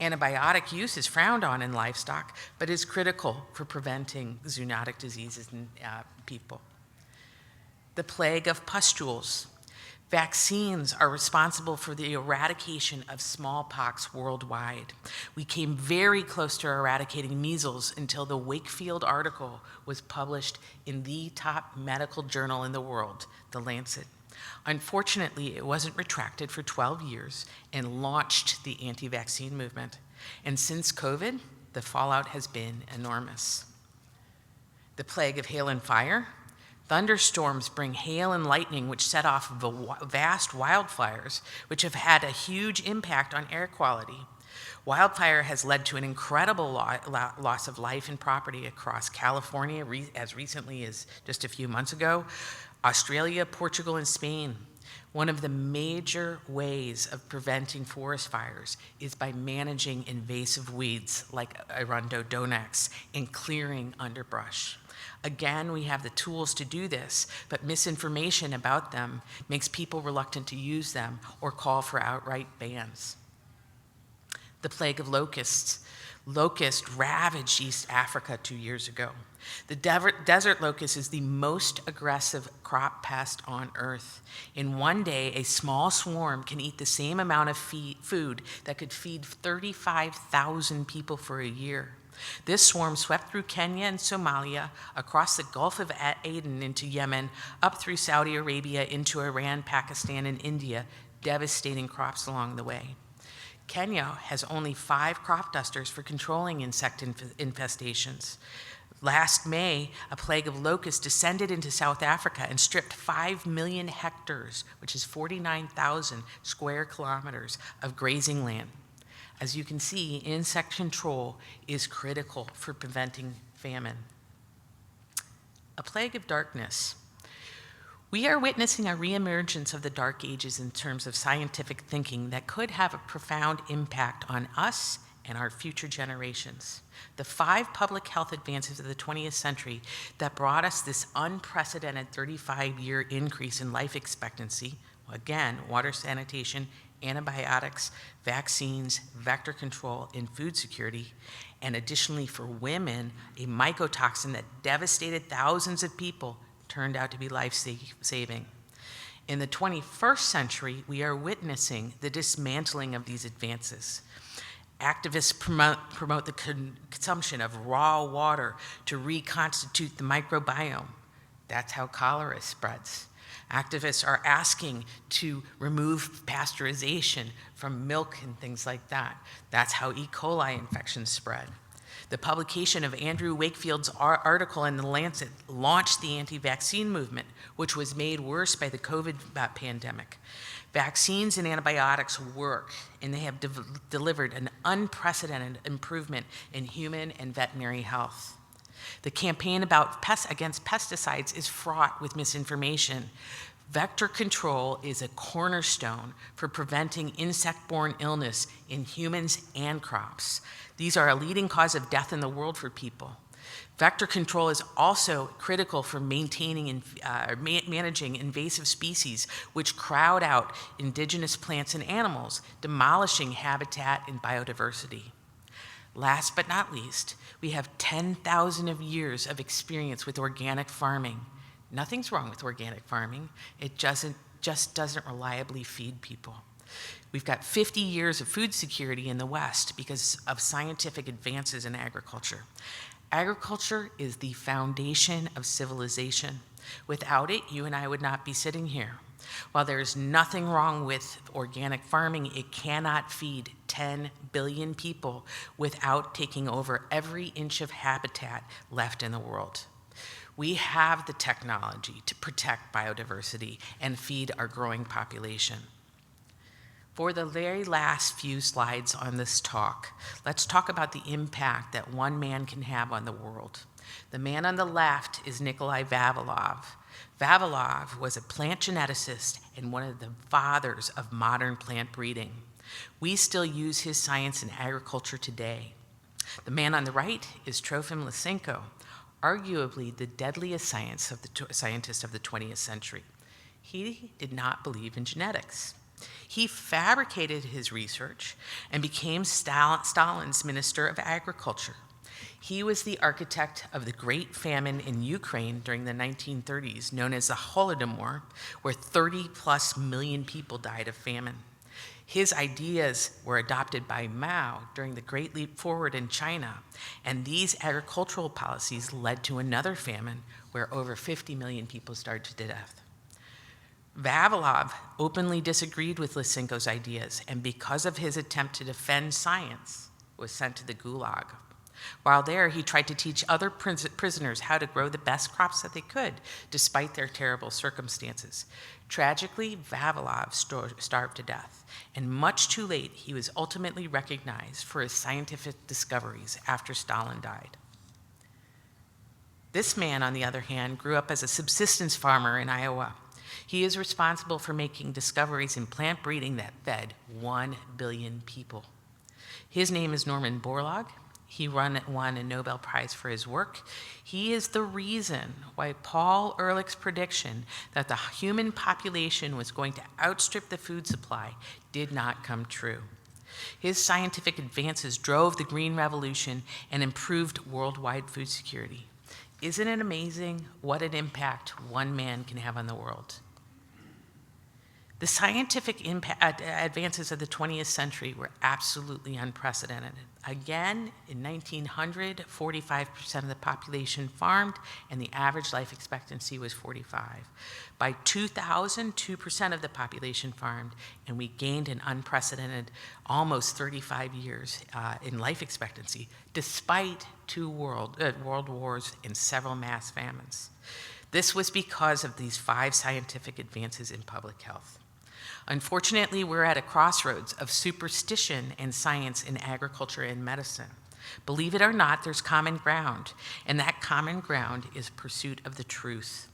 Antibiotic use is frowned on in livestock, but is critical for preventing zoonotic diseases in people. The plague of pustules. Vaccines are responsible for the eradication of smallpox worldwide. We came very close to eradicating measles until the Wakefield article was published in the top medical journal in the world, The Lancet. Unfortunately, it wasn't retracted for 12 years and launched the anti-vaccine movement. And since COVID, the fallout has been enormous. The plague of hail and fire. Thunderstorms bring hail and lightning, which set off vast wildfires, which have had a huge impact on air quality. Wildfire has led to an incredible loss of life and property across California, as recently as just a few months ago, Australia, Portugal, and Spain. One of the major ways of preventing forest fires is by managing invasive weeds like Arundinodonax and clearing underbrush. Again, we have the tools to do this, but misinformation about them makes people reluctant to use them or call for outright bans. The plague of locusts. Locusts ravaged East Africa 2 years ago. The desert locust is the most aggressive crop pest on Earth. In one day, a small swarm can eat the same amount of food that could feed 35,000 people for a year. This swarm swept through Kenya and Somalia, across the Gulf of Aden into Yemen, up through Saudi Arabia into Iran, Pakistan, and India, devastating crops along the way. Kenya has only 5 crop dusters for controlling insect infestations. Last May, a plague of locusts descended into South Africa and stripped 5 million hectares, which is 49,000 square kilometers of grazing land. As you can see, insect control is critical for preventing famine. A plague of darkness. We are witnessing a reemergence of the Dark Ages in terms of scientific thinking that could have a profound impact on us and our future generations. The 5 public health advances of the 20th century that brought us this unprecedented 35-year increase in life expectancy, again, water sanitation, antibiotics, vaccines, vector control, and food security, and additionally for women, a mycotoxin that devastated thousands of people turned out to be life-saving. In the 21st century, we are witnessing the dismantling of these advances. Activists promote the consumption of raw water to reconstitute the microbiome. That's how cholera spreads. Activists are asking to remove pasteurization from milk and things like that. That's how E. coli infections spread. The publication of Andrew Wakefield's article in The Lancet launched the anti-vaccine movement, which was made worse by the COVID pandemic. Vaccines and antibiotics work, and they have delivered an unprecedented improvement in human and veterinary health. The campaign against pesticides is fraught with misinformation. Vector control is a cornerstone for preventing insect-borne illness in humans and crops. These are a leading cause of death in the world for people. Vector control is also critical for maintaining and managing invasive species which crowd out indigenous plants and animals, demolishing habitat and biodiversity. Last but not least, we have 10,000 years of experience with organic farming. Nothing's wrong with organic farming. It just doesn't reliably feed people. We've got 50 years of food security in the West because of scientific advances in agriculture. Agriculture is the foundation of civilization. Without it, you and I would not be sitting here. While there is nothing wrong with organic farming, it cannot feed 10 billion people without taking over every inch of habitat left in the world. We have the technology to protect biodiversity and feed our growing population. For the very last few slides on this talk, let's talk about the impact that one man can have on the world. The man on the left is Nikolai Vavilov. Vavilov was a plant geneticist and one of the fathers of modern plant breeding. We still use his science in agriculture today. The man on the right is Trofim Lysenko, arguably the deadliest scientist of the 20th century. He did not believe in genetics. He fabricated his research and became Stalin's Minister of Agriculture. He was the architect of the Great Famine in Ukraine during the 1930s, known as the Holodomor, where 30+ million people died of famine. His ideas were adopted by Mao during the Great Leap Forward in China, and these agricultural policies led to another famine where over 50 million people starved to death. Vavilov openly disagreed with Lysenko's ideas, and because of his attempt to defend science, was sent to the Gulag. While there, he tried to teach other prisoners how to grow the best crops that they could, despite their terrible circumstances. Tragically, Vavilov starved to death, and much too late, he was ultimately recognized for his scientific discoveries after Stalin died. This man, on the other hand, grew up as a subsistence farmer in Iowa. He is responsible for making discoveries in plant breeding that fed 1 billion people. His name is Norman Borlaug. He won a Nobel Prize for his work. He is the reason why Paul Ehrlich's prediction that the human population was going to outstrip the food supply did not come true. His scientific advances drove the Green Revolution and improved worldwide food security. Isn't it amazing what an impact one man can have on the world? The scientific advances of the 20th century were absolutely unprecedented. Again, in 1900, 45% of the population farmed, and the average life expectancy was 45. By 2000, 2% of the population farmed, and we gained an unprecedented almost 35 years in life expectancy, despite two world wars and several mass famines. This was because of these 5 scientific advances in public health. Unfortunately, we're at a crossroads of superstition and science in agriculture and medicine. Believe it or not, there's common ground, and that common ground is pursuit of the truth.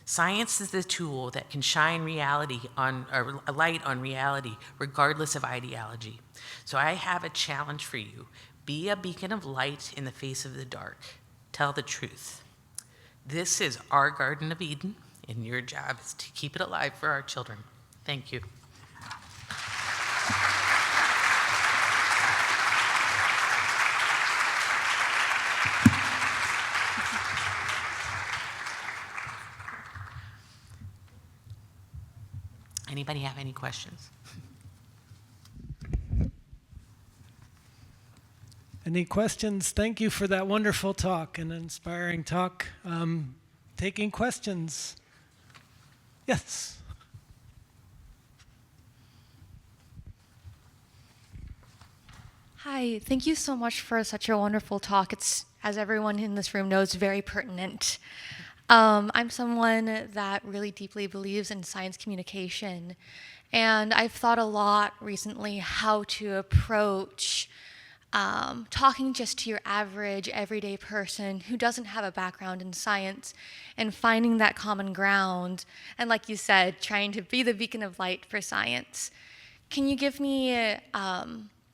Science is the tool that can shine a light on reality, regardless of ideology. So I have a challenge for you. Be a beacon of light in the face of the dark. Tell the truth. This is our Garden of Eden, and your job is to keep it alive for our children. Thank you. Anybody have any questions? Any questions? Thank you for that wonderful talk, an inspiring talk. Taking questions. Yes. Hi, thank you so much for such a wonderful talk. It's, as everyone in this room knows, very pertinent. I'm someone that really deeply believes in science communication, and I've thought a lot recently how to approach talking just to your average, everyday person who doesn't have a background in science and finding that common ground, and like you said, trying to be the beacon of light for science. Can you give me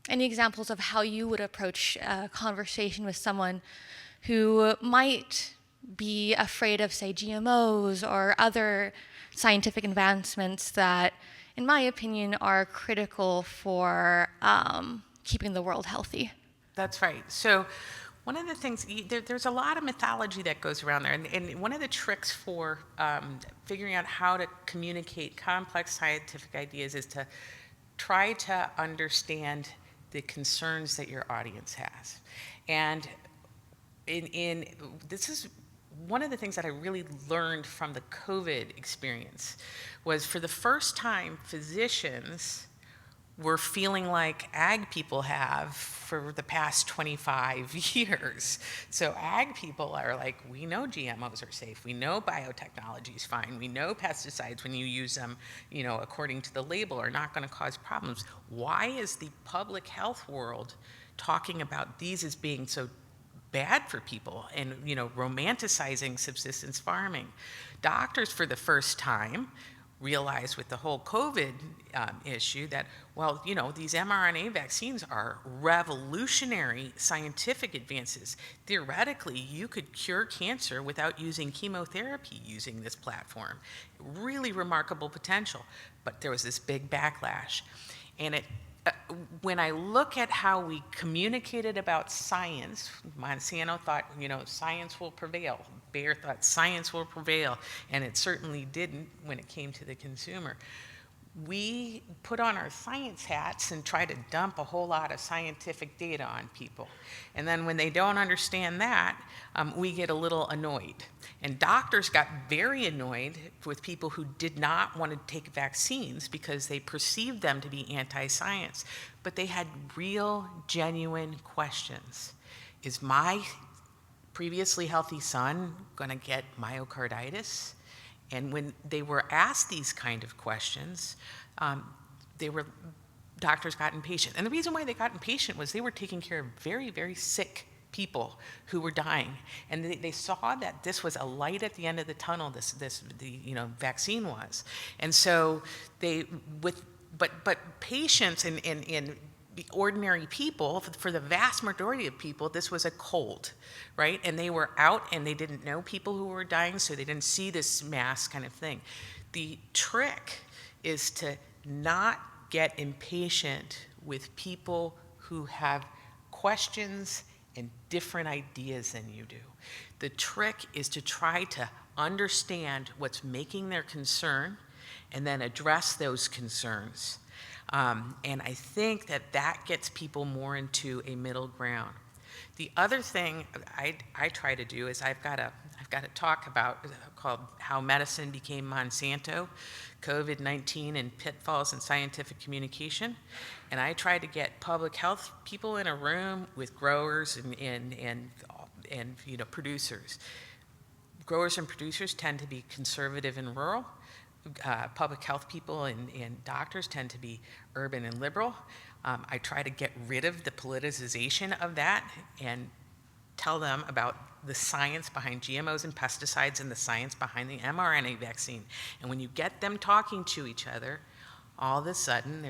any examples of how you would approach a conversation with someone who might be afraid of, say, GMOs or other scientific advancements that, in my opinion, are critical for keeping the world healthy. That's right. So one of the things, there's a lot of mythology that goes around there. And one of the tricks for figuring out how to communicate complex scientific ideas is to try to understand the concerns that your audience has. And this is one of the things that I really learned from the COVID experience was, for the first time, physicians were feeling like ag people have for the past 25 years. So ag people are like, we know GMOs are safe. We know biotechnology is fine. We know pesticides, when you use them, according to the label, are not going to cause problems. Why is the public health world talking about these as being so bad for people and, romanticizing subsistence farming? Doctors, for the first time, realized with the whole COVID issue that, these mRNA vaccines are revolutionary scientific advances. Theoretically, you could cure cancer without using chemotherapy using this platform. Really remarkable potential. But there was this big backlash. And when I look at how we communicated about science, Monsanto thought, science will prevail. Bayer thought science will prevail, and it certainly didn't when it came to the consumer. We put on our science hats and try to dump a whole lot of scientific data on people. And then when they don't understand that, we get a little annoyed. And doctors got very annoyed with people who did not want to take vaccines because they perceived them to be anti-science. But they had real, genuine questions. Is my previously healthy son going to get myocarditis? And when they were asked these kind of questions, doctors got impatient. And the reason why they got impatient was they were taking care of very, very sick people who were dying, and they saw that this was a light at the end of the tunnel. The vaccine was, and so but patients and ordinary people, for the vast majority of people, this was a cold, right? And they were out and they didn't know people who were dying, so they didn't see this mass kind of thing. The trick is to not get impatient with people who have questions and different ideas than you do. The trick is to try to understand what's making their concern and then address those concerns. And I think that gets people more into a middle ground. The other thing I try to do is I've got a talk called How Medicine Became Monsanto, COVID-19 and Pitfalls in Scientific Communication. And I try to get public health people in a room with growers and producers. Growers and producers tend to be conservative and rural. Public health people and doctors tend to be urban and liberal. I try to get rid of the politicization of that and tell them about the science behind GMOs and pesticides and the science behind the mRNA vaccine. And when you get them talking to each other, all of a sudden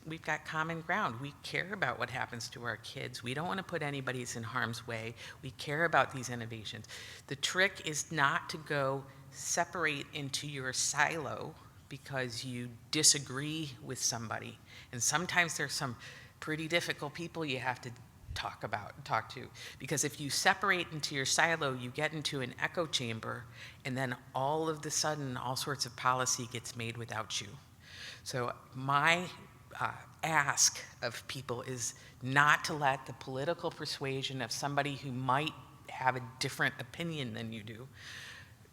we've got common ground. We care about what happens to our kids. We don't want to put anybody in harm's way. We care about these innovations. The trick is not to go separate into your silo because you disagree with somebody. And sometimes there's some pretty difficult people you have to talk to. Because if you separate into your silo, you get into an echo chamber, and then all of the sudden, all sorts of policy gets made without you. So my ask of people is not to let the political persuasion of somebody who might have a different opinion than you do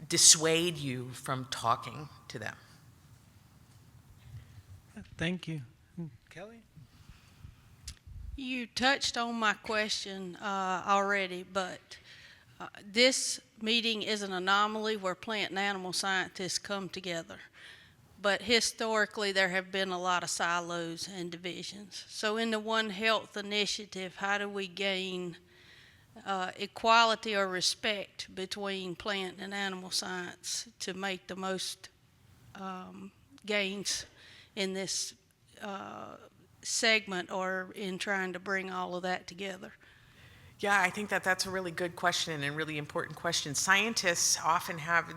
dissuade you from talking to them. Thank you. Kelly? You touched on my question already, but this meeting is an anomaly where plant and animal scientists come together. But historically, there have been a lot of silos and divisions. So in the One Health initiative, how do we gain equality or respect between plant and animal science to make the most gains in this segment or in trying to bring all of that together? Yeah, I think that that's a really good question and a really important question. Scientists often have,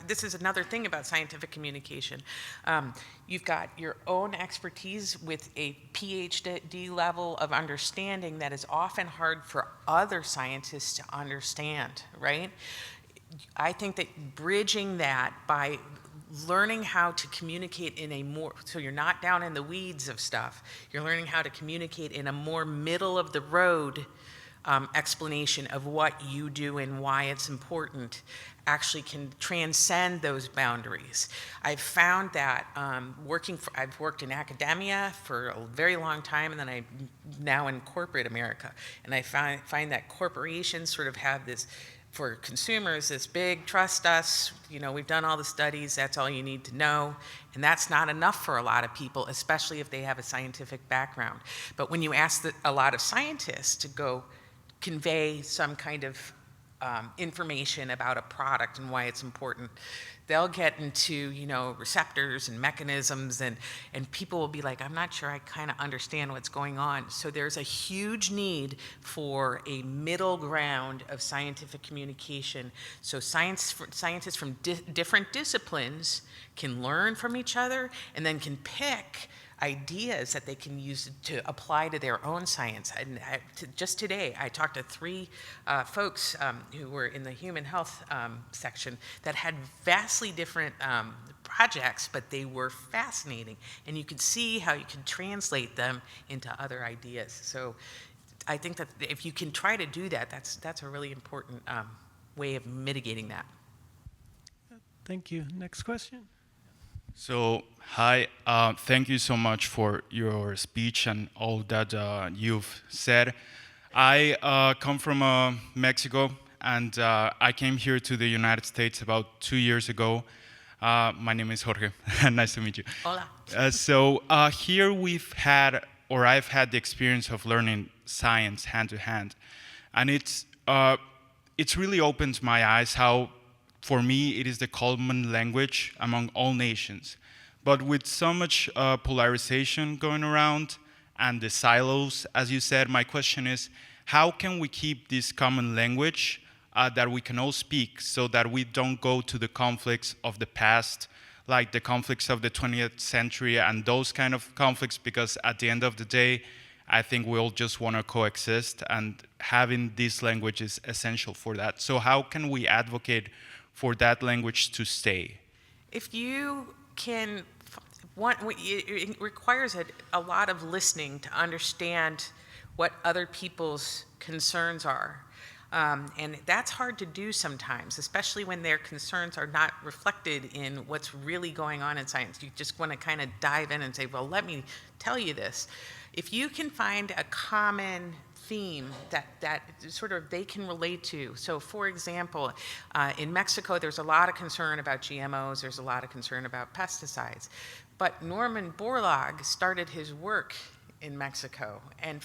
this is another thing about scientific communication. You've got your own expertise with a PhD level of understanding that is often hard for other scientists to understand, right? I think that bridging that by learning how to communicate in a more, so you're not down in the weeds of stuff, you're learning how to communicate in a more middle of the road explanation of what you do and why it's important actually can transcend those boundaries. I've found that I've worked in academia for a very long time, and then I'm now in corporate America. And I find that corporations sort of have this, for consumers, this big, trust us, we've done all the studies, that's all you need to know. And that's not enough for a lot of people, especially if they have a scientific background. But when you ask a lot of scientists to go convey some kind of information about a product and why it's important, they'll get into, receptors and mechanisms, and people will be like, I'm not sure I kind of understand what's going on. So there's a huge need for a middle ground of scientific communication. So scientists from different disciplines can learn from each other and then can pick ideas that they can use to apply to their own science. And just today, I talked to 3 folks who were in the human health section that had vastly different projects, but they were fascinating. And you could see how you could translate them into other ideas. So I think that if you can try to do that, that's a really important way of mitigating that. Thank you. Next question. So, hi, thank you so much for your speech and all that you've said. I come from Mexico, and I came here to the United States about 2 years ago. My name is Jorge. Nice to meet you. Hola. So here I've had the experience of learning science hand to hand, and it's really opened my eyes how, for me, it is the common language among all nations. But with so much polarization going around and the silos, as you said, my question is, how can we keep this common language that we can all speak so that we don't go to the conflicts of the past, like the conflicts of the 20th century and those kind of conflicts, because at the end of the day, I think we all just want to coexist, and having this language is essential for that. So how can we advocate for that language to stay? If you can, it requires a lot of listening to understand what other people's concerns are. And that's hard to do sometimes, especially when their concerns are not reflected in what's really going on in science. You just want to kind of dive in and say, well, let me tell you this. If you can find a common theme that sort of they can relate to. So for example, in Mexico, there's a lot of concern about GMOs, there's a lot of concern about pesticides. But Norman Borlaug started his work in Mexico and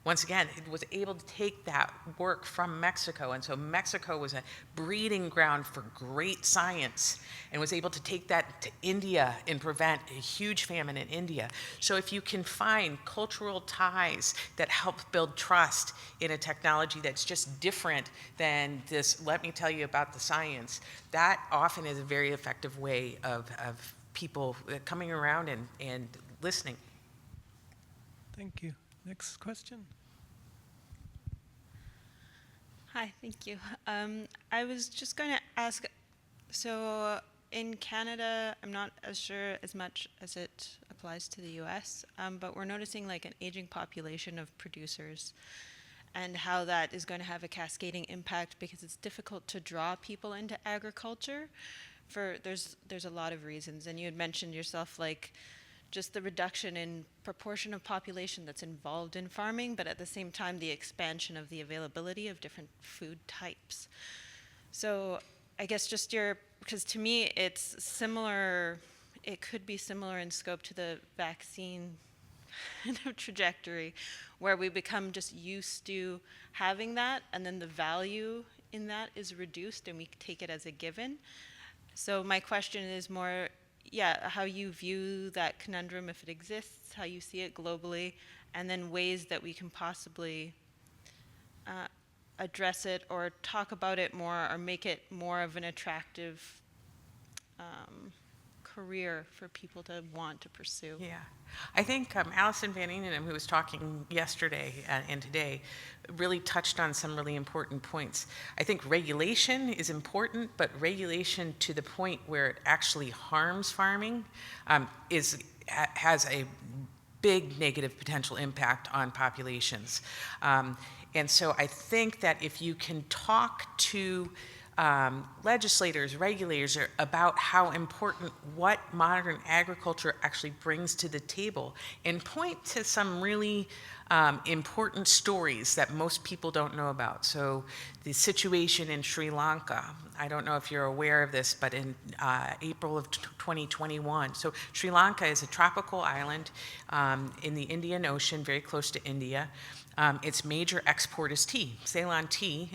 once again, it was able to take that work from Mexico. And so Mexico was a breeding ground for great science and was able to take that to India and prevent a huge famine in India. So if you can find cultural ties that help build trust in a technology that's just different than this, let me tell you about the science, that often is a very effective way of people coming around and listening. Thank you. Next question. Hi, thank you. I was just going to ask, so in Canada, I'm not as sure as much as it applies to the US, but we're noticing like an aging population of producers and how that is going to have a cascading impact because it's difficult to draw people into agriculture there's a lot of reasons. And you had mentioned yourself like just the reduction in proportion of population that's involved in farming, but at the same time, the expansion of the availability of different food types. So I guess just because to me, it's similar, it could be similar in scope to the vaccine kind of trajectory, where we become just used to having that, and then the value in that is reduced, and we take it as a given. So my question is more, how you view that conundrum, if it exists, how you see it globally, and then ways that we can possibly address it or talk about it more or make it more of an attractive career for people to want to pursue? Yeah. I think Allison Van Eenenham, who was talking yesterday and today, really touched on some really important points. I think regulation is important, but regulation to the point where it actually harms farming has a big negative potential impact on populations. And so I think that if you can talk to legislators, regulators about how important what modern agriculture actually brings to the table, and point to some really important stories that most people don't know about. So the situation in Sri Lanka, I don't know if you're aware of this, but in April of 2021, so Sri Lanka is a tropical island in the Indian Ocean, very close to India. Its major export is tea. Ceylon tea,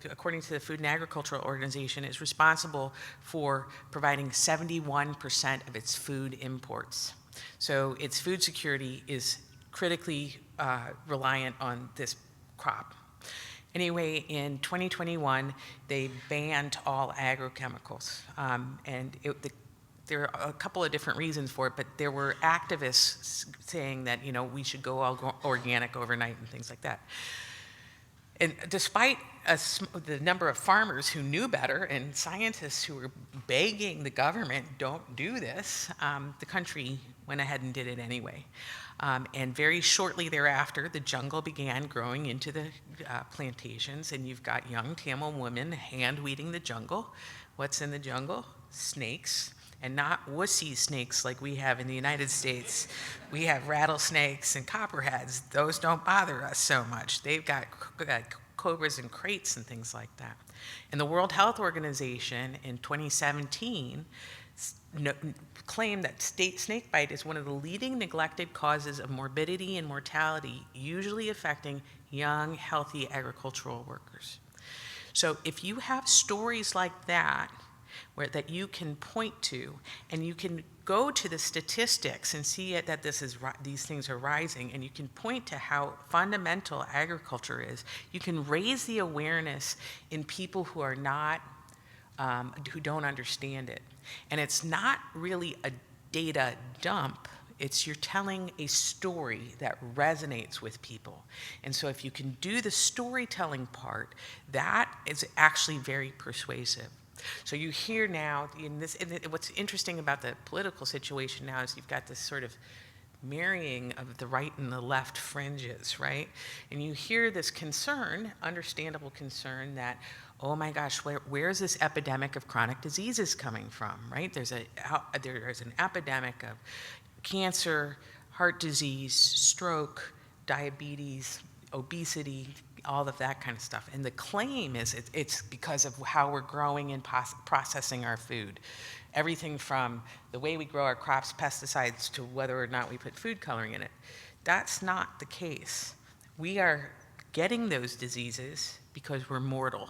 according to the Food and Agricultural Organization, is responsible for providing 71% of its food imports. So its food security is critically reliant on this crop. Anyway, in 2021, they banned all agrochemicals. There are a couple of different reasons for it, but there were activists saying that, you know, we should go all organic overnight and things like that. And despite the number of farmers who knew better and scientists who were begging the government, don't do this, the country went ahead and did it anyway. And very shortly thereafter, the jungle began growing into the plantations, and you've got young Tamil women hand-weeding the jungle. What's in the jungle? Snakes. And not wussy snakes like we have in the United States. We have rattlesnakes and copperheads. Those don't bother us so much. They've got cobras and kraits and things like that. And the World Health Organization in 2017 claimed that snakebite is one of the leading neglected causes of morbidity and mortality, usually affecting young, healthy agricultural workers. So if you have stories like that, that you can point to, and you can go to the statistics and see that these things are rising, and you can point to how fundamental agriculture is, you can raise the awareness in people who are not, who don't understand it. And it's not really a data dump. It's you're telling a story that resonates with people. And so if you can do the storytelling part, that is actually very persuasive. So you hear now, what's interesting about the political situation now is you've got this sort of marrying of the right and the left fringes, right? And you hear this concern, understandable concern that, oh my gosh, where's this epidemic of chronic diseases coming from, right? There's an epidemic of cancer, heart disease, stroke, diabetes, obesity, all of that kind of stuff. And the claim is it's because of how we're growing and processing our food. Everything from the way we grow our crops, pesticides, to whether or not we put food coloring in it. That's not the case. We are getting those diseases because we're mortal.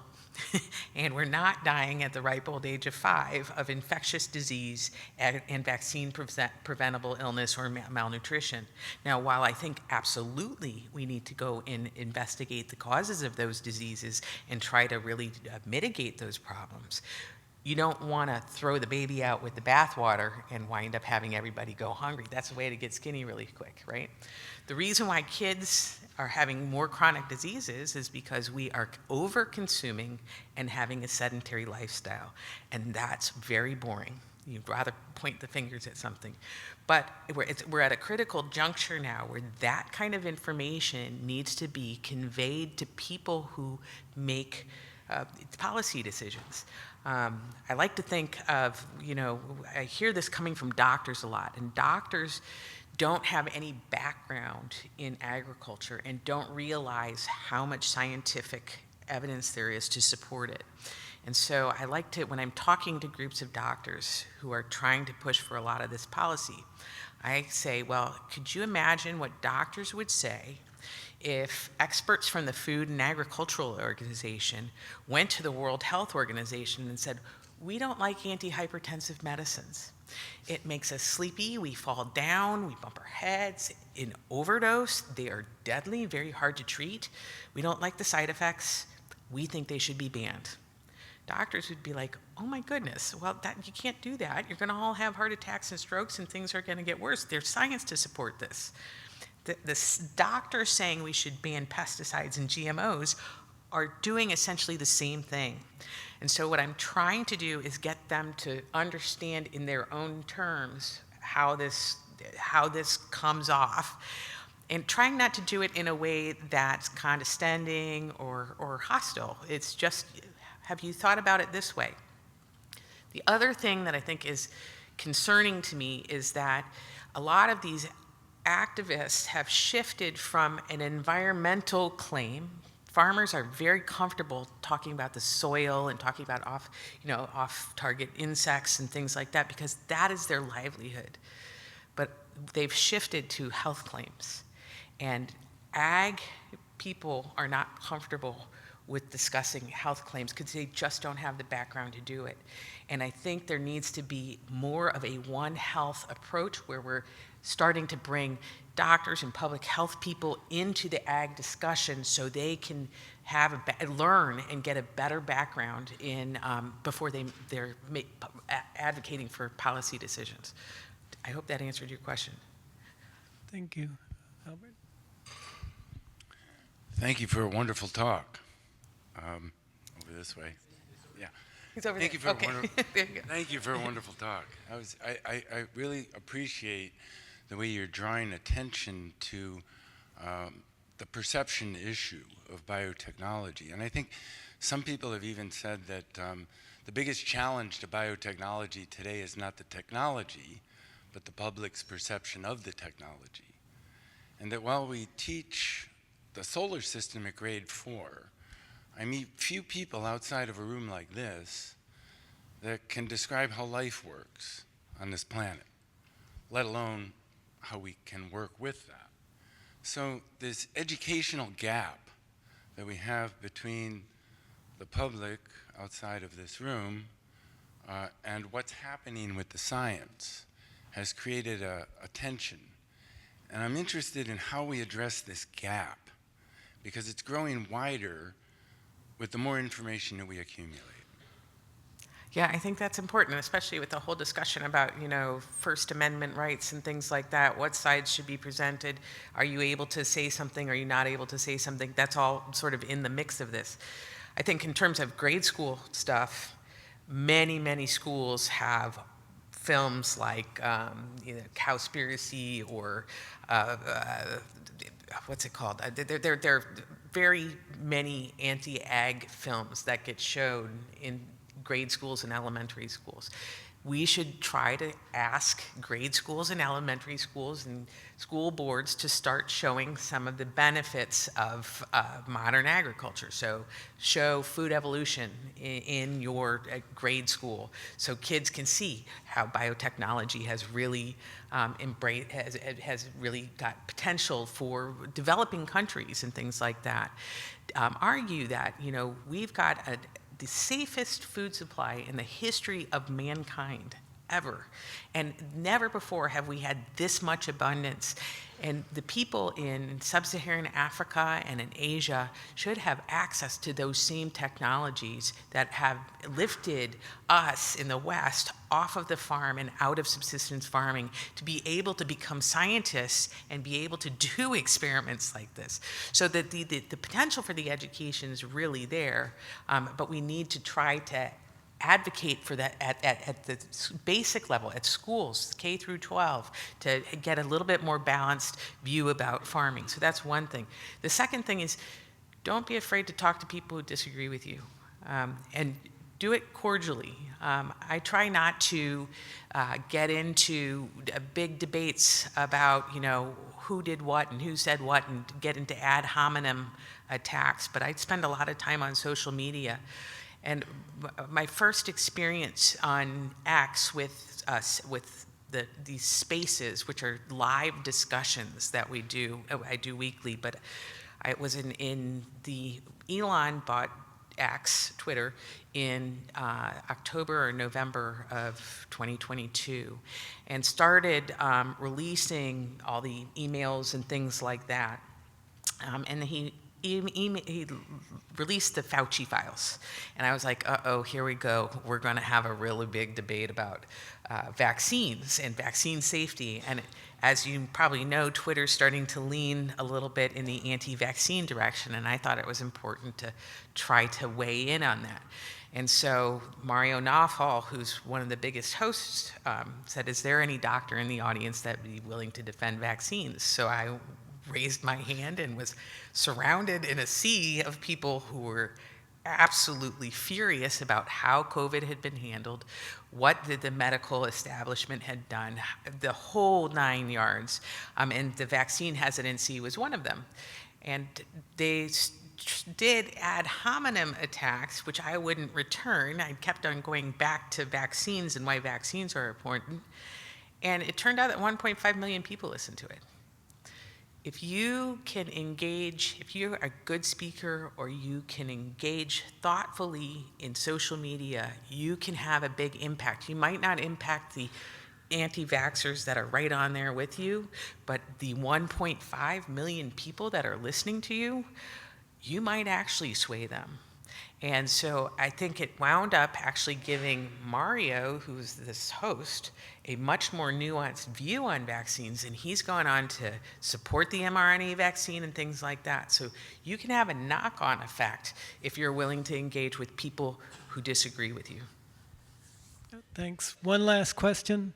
And we're not dying at the ripe old age of 5 of infectious disease and vaccine-preventable illness or malnutrition. Now, while I think absolutely we need to go and investigate the causes of those diseases and try to really mitigate those problems, you don't want to throw the baby out with the bathwater and wind up having everybody go hungry. That's a way to get skinny really quick, right? The reason why kids are having more chronic diseases is because we are over-consuming and having a sedentary lifestyle. And that's very boring. You'd rather point the fingers at something. But we're at a critical juncture now where that kind of information needs to be conveyed to people who make policy decisions. I like to think of, I hear this coming from doctors a lot, and doctors don't have any background in agriculture and don't realize how much scientific evidence there is to support it. And so I like to, when I'm talking to groups of doctors who are trying to push for a lot of this policy, I say, well, could you imagine what doctors would say if experts from the Food and Agricultural Organization went to the World Health Organization and said, we don't like antihypertensive medicines. It makes us sleepy, we fall down, we bump our heads. In overdose, they are deadly, very hard to treat. We don't like the side effects. We think they should be banned. Doctors would be like, oh my goodness, well, you can't do that. You're gonna all have heart attacks and strokes and things are gonna get worse. There's science to support this. The doctors saying we should ban pesticides and GMOs are doing essentially the same thing. And so what I'm trying to do is get them to understand in their own terms how this comes off, and trying not to do it in a way that's condescending or hostile. It's just, have you thought about it this way? The other thing that I think is concerning to me is that a lot of these activists have shifted from an environmental claim. Farmers are very comfortable talking about the soil and talking about off-target insects and things like that because that is their livelihood. But they've shifted to health claims. And ag people are not comfortable with discussing health claims because they just don't have the background to do it. And I think there needs to be more of a One Health approach where we're starting to bring doctors and public health people into the ag discussion so they can have learn and get a better background in before they're advocating for policy decisions. I hope that answered your question. Thank you. Albert? Thank you for a wonderful talk. Over this way. Yeah. He's over Thank there. you for Okay. There you go. Thank you for a wonderful talk. I really appreciate the way you're drawing attention to the perception issue of biotechnology. And I think some people have even said that the biggest challenge to biotechnology today is not the technology, but the public's perception of the technology. And that while we teach the solar system at grade 4, I meet few people outside of a room like this that can describe how life works on this planet, let alone how we can work with that. So this educational gap that we have between the public outside of this room and what's happening with the science has created a tension. And I'm interested in how we address this gap because it's growing wider with the more information that we accumulate. Yeah, I think that's important, especially with the whole discussion about, First Amendment rights and things like that. What sides should be presented? Are you able to say something? Are you not able to say something? That's all sort of in the mix of this. I think in terms of grade school stuff, many, many schools have films like, Cowspiracy or what's it called? There are very many anti-ag films that get shown in grade schools and elementary schools. We should try to ask grade schools and elementary schools and school boards to start showing some of the benefits of modern agriculture. So show food evolution in your grade school so kids can see how biotechnology has really has really got potential for developing countries and things like that. Argue that, we've got the safest food supply in the history of mankind ever. And never before have we had this much abundance. And the people in sub-Saharan Africa and in Asia should have access to those same technologies that have lifted us in the West off of the farm and out of subsistence farming to be able to become scientists and be able to do experiments like this. So that the potential for the education is really there, but we need to try to advocate for that at the basic level, at schools, K through 12, to get a little bit more balanced view about farming. So that's one thing. The second thing is, don't be afraid to talk to people who disagree with you, and do it cordially. I try not to get into big debates about, who did what and who said what and get into ad hominem attacks, but I spend a lot of time on social media. And my first experience on X with these spaces, which are live discussions that I do weekly, but It was in the Elon bought X, Twitter, in October or November of 2022, and started releasing all the emails and things like that. And he released the Fauci files. And I was like, uh-oh, here we go. We're going to have a really big debate about vaccines and vaccine safety. And as you probably know, Twitter's starting to lean a little bit in the anti-vaccine direction, and I thought it was important to try to weigh in on that. And so Mario Nawfal, who's one of the biggest hosts, said, is there any doctor in the audience that would be willing to defend vaccines? So I raised my hand and was surrounded in a sea of people who were absolutely furious about how COVID had been handled, what the medical establishment had done, the whole 9 yards, and the vaccine hesitancy was one of them. And they did ad hominem attacks, which I wouldn't return. I kept on going back to vaccines and why vaccines are important. And it turned out that 1.5 million people listened to it. If you can engage, if you're a good speaker or you can engage thoughtfully in social media, you can have a big impact. You might not impact the anti-vaxxers that are right on there with you, but the 1.5 million people that are listening to you, you might actually sway them. And so I think it wound up actually giving Mario, who's this host, a much more nuanced view on vaccines, and he's gone on to support the mRNA vaccine and things like that. So you can have a knock-on effect if you're willing to engage with people who disagree with you. Thanks. One last question.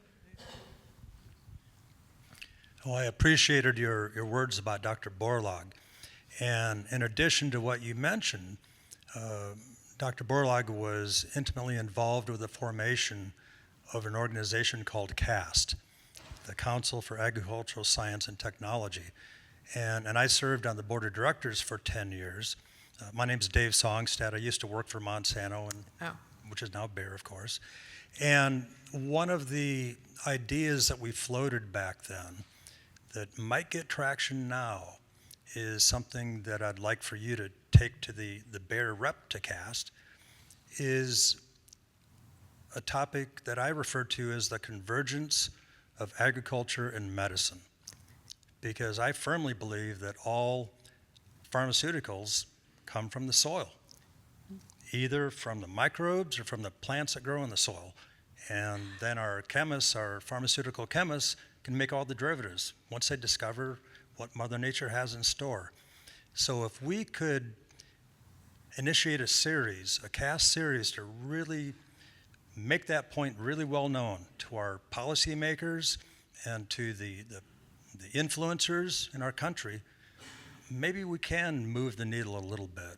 Well, I appreciated your words about Dr. Borlaug. And in addition to what you mentioned, Dr. Borlaug was intimately involved with the formation of an organization called CAST, the Council for Agricultural Science and Technology. And I served on the board of directors for 10 years. My name's Dave Songstad. I used to work for Monsanto, which is now Bayer, of course. And one of the ideas that we floated back then that might get traction now is something that I'd like for you to take to the Bayer rep to CAST, is a topic that I refer to as the convergence of agriculture and medicine. Because I firmly believe that all pharmaceuticals come from the soil, either from the microbes or from the plants that grow in the soil. And then our chemists, our pharmaceutical chemists, can make all the derivatives once they discover what Mother Nature has in store. So if we could initiate a series, a CAST series, to really make that point really well known to our policymakers and to the influencers in our country, maybe we can move the needle a little bit.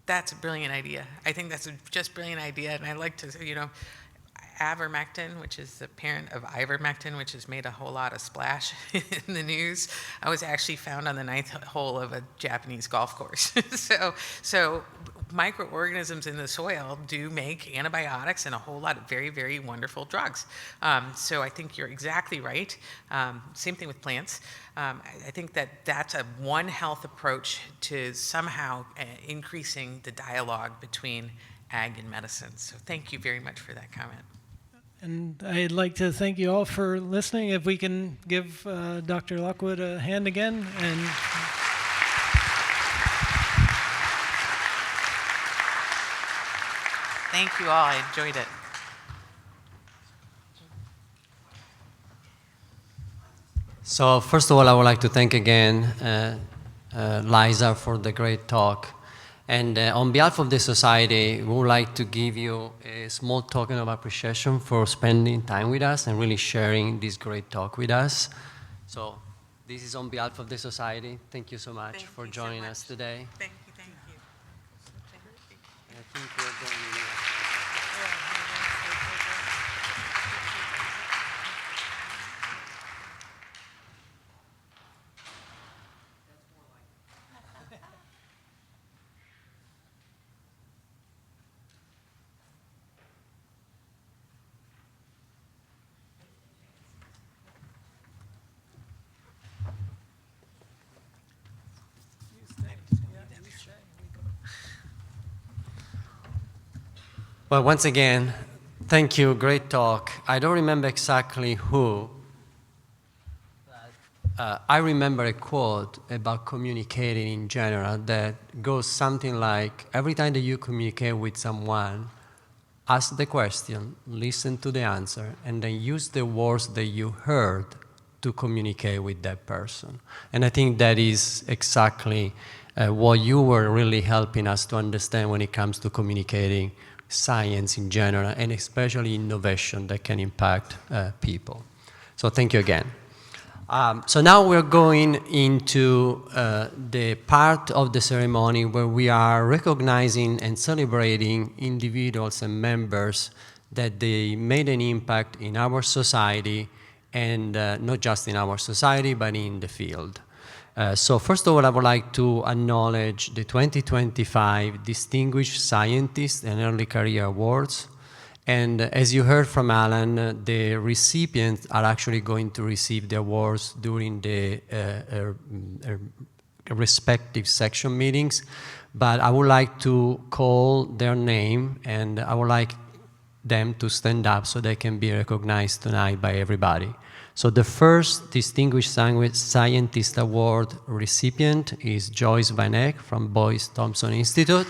That's a brilliant idea. I think that's a just brilliant idea, and I like to, ivermectin, which is the parent of ivermectin, which has made a whole lot of splash in the news. I was actually found on the 9th hole of a Japanese golf course. So microorganisms in the soil do make antibiotics and a whole lot of very, very wonderful drugs. So I think you're exactly right. Same thing with plants. I think that's a One Health approach to somehow increasing the dialogue between ag and medicine. So thank you very much for that comment. And I'd like to thank you all for listening. If we can give Dr. Lockwood a hand again. And thank you all. I enjoyed it. So first of all, I would like to thank again Eliza for the great talk. And on behalf of the society, we would like to give you a small token of appreciation for spending time with us and really sharing this great talk with us. So this is on behalf of the society. Thank you so much for joining us today. Thank you. I think we're going to... Well, once again, thank you, great talk. I don't remember exactly who. I remember a quote about communicating in general that goes something like, every time that you communicate with someone, ask the question, listen to the answer, and then use the words that you heard to communicate with that person. And I think that is exactly what you were really helping us to understand when it comes to communicating science in general, and especially innovation that can impact people. So thank you again. So now we're going into the part of the ceremony where we are recognizing and celebrating individuals and members that they made an impact in our society, and not just in our society, but in the field. So first of all, I would like to acknowledge the 2025 Distinguished Scientist and Early Career Awards. And as you heard from Alan, the recipients are actually going to receive the awards during the respective section meetings. But I would like to call their name, and I would like them to stand up so they can be recognized tonight by everybody. So the first Distinguished Scientist Award recipient is Joyce Van Eck from Boyce Thompson Institute.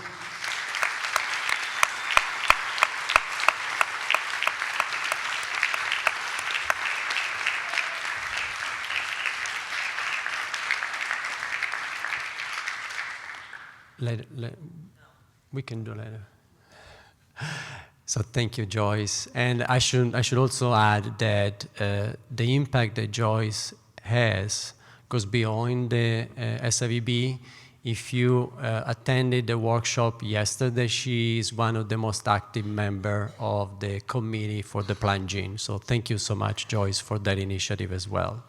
We can do later. So thank you, Joyce. And I should also add that the impact that Joyce has goes beyond the SIVB. If you attended the workshop yesterday, she is one of the most active members of the committee for the plant gene. So thank you so much, Joyce, for that initiative as well.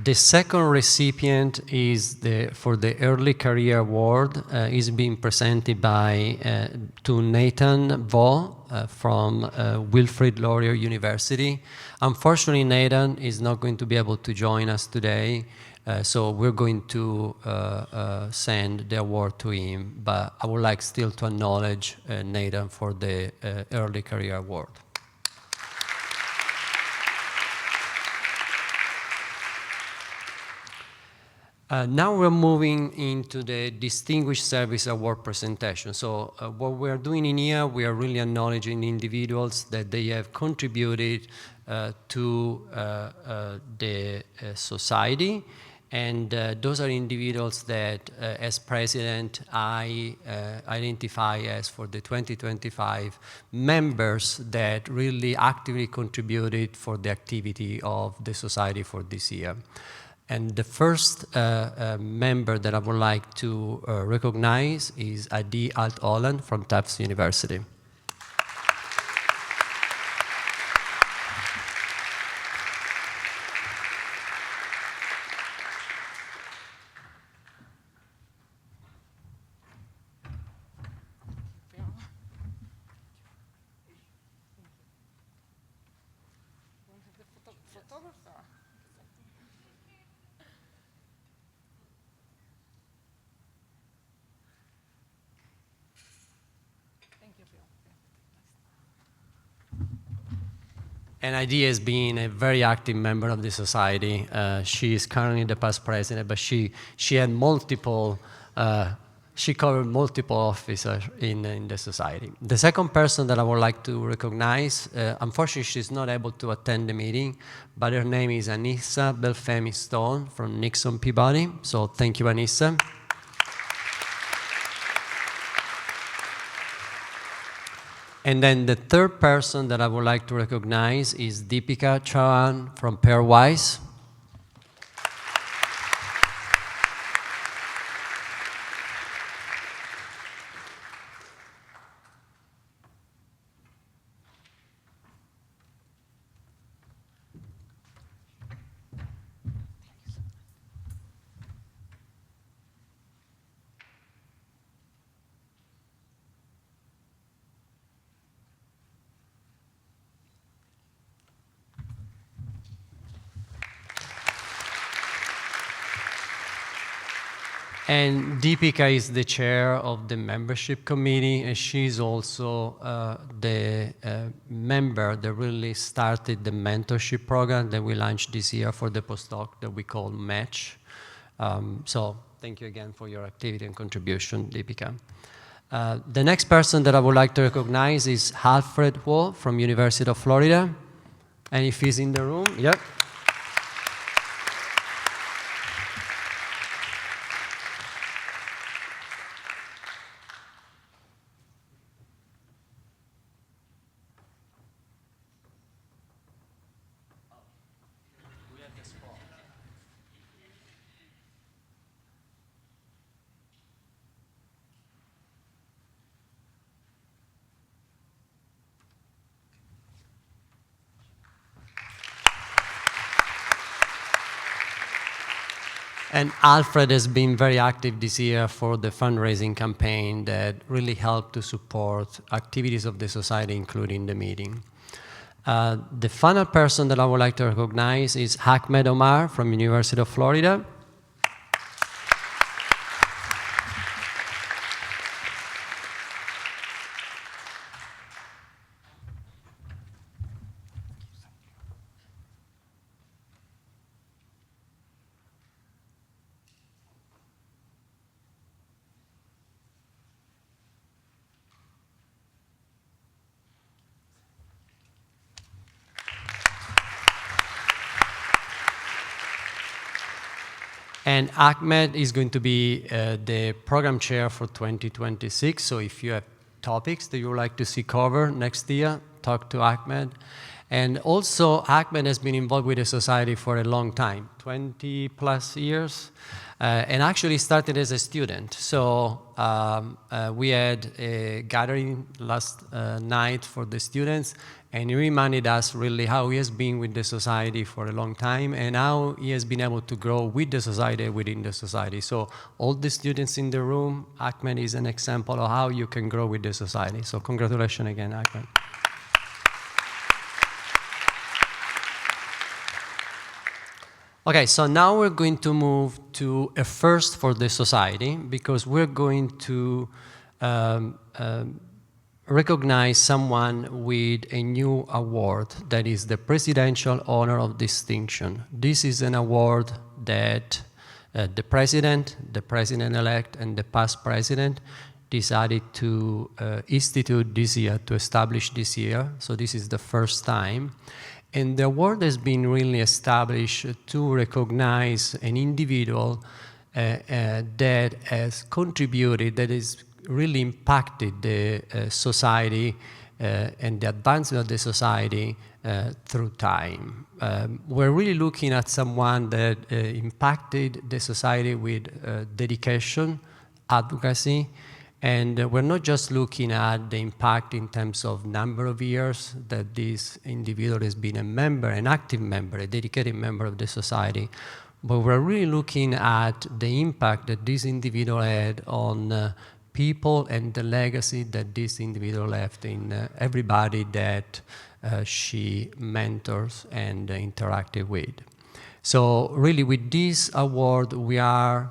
The second recipient is for the Early Career Award is being presented by to Nathan Vo from Wilfrid Laurier University. Unfortunately, Nathan is not going to be able to join us today, so we're going to send the award to him. But I would like still to acknowledge Nathan for the Early Career Award. Now we're moving into the Distinguished Service Award presentation. So what we're doing in here, we are really acknowledging individuals that they have contributed to the society. And those are individuals that, as president, I identify as for the 2025 members that really actively contributed for the activity of the society for this year. And the first member that I would like to recognize is Adi Alt-Olan from Tufts University. And Idea has been a very active member of the society. She is currently the past president, but she had multiple, she covered multiple officers in the society. The second person that I would like to recognize, unfortunately she's not able to attend the meeting, but her name is Anissa Belfemi Stone from Nixon Peabody. So thank you, Anissa. And then the third person that I would like to recognize is Deepika Chauhan from Pairwise. And Deepika is the chair of the membership committee, and she's also the member that really started the mentorship program that we launched this year for the postdoc that we call Match. So thank you again for your activity and contribution, Deepika. The next person that I would like to recognize is Alfred Ho from University of Florida. And if he's in the room, yep. And Alfred has been very active this year for the fundraising campaign that really helped to support activities of the society, including the meeting. The final person that I would like to recognize is Ahmed Omar from University of Florida. And Ahmed is going to be the program chair for 2026. So if you have topics that you would like to see covered next year, talk to Ahmed. And also, Ahmed has been involved with the society for a long time, 20 plus years, and actually started as a student. So we had a gathering last night for the students, and he reminded us really how he has been with the society for a long time and how he has been able to grow with the society, within the society. So all the students in the room, Ahmed is an example of how you can grow with the society. So congratulations again, Ahmed. Okay, so now we're going to move to a first for the society because we're going to recognize someone with a new award that is the Presidential Honor of Distinction. This is an award that the president-elect, and the past president decided to institute this year, to establish this year. So this is the first time. And the award has been really established to recognize an individual that has contributed, that has really impacted the society and the advancement of the society through time. We're really looking at someone that impacted the society with dedication, advocacy, and we're not just looking at the impact in terms of number of years that this individual has been a member, an active member, a dedicated member of the society, but we're really looking at the impact that this individual had on people and the legacy that this individual left in everybody that she mentors and interacted with. So really with this award, we are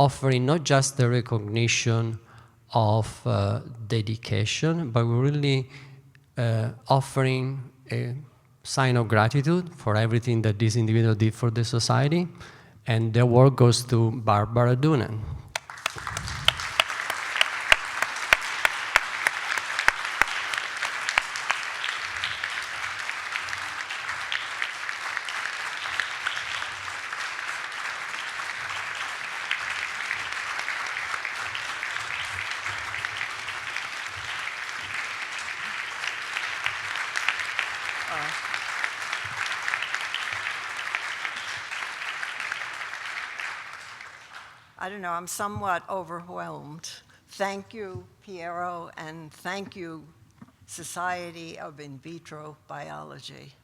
offering not just the recognition of dedication, but we're really offering a sign of gratitude for everything that this individual did for the society. And the award goes to Barbara Doonan. I don't know, I'm somewhat overwhelmed. Thank you, Piero, and thank you, Society of In Vitro Biology.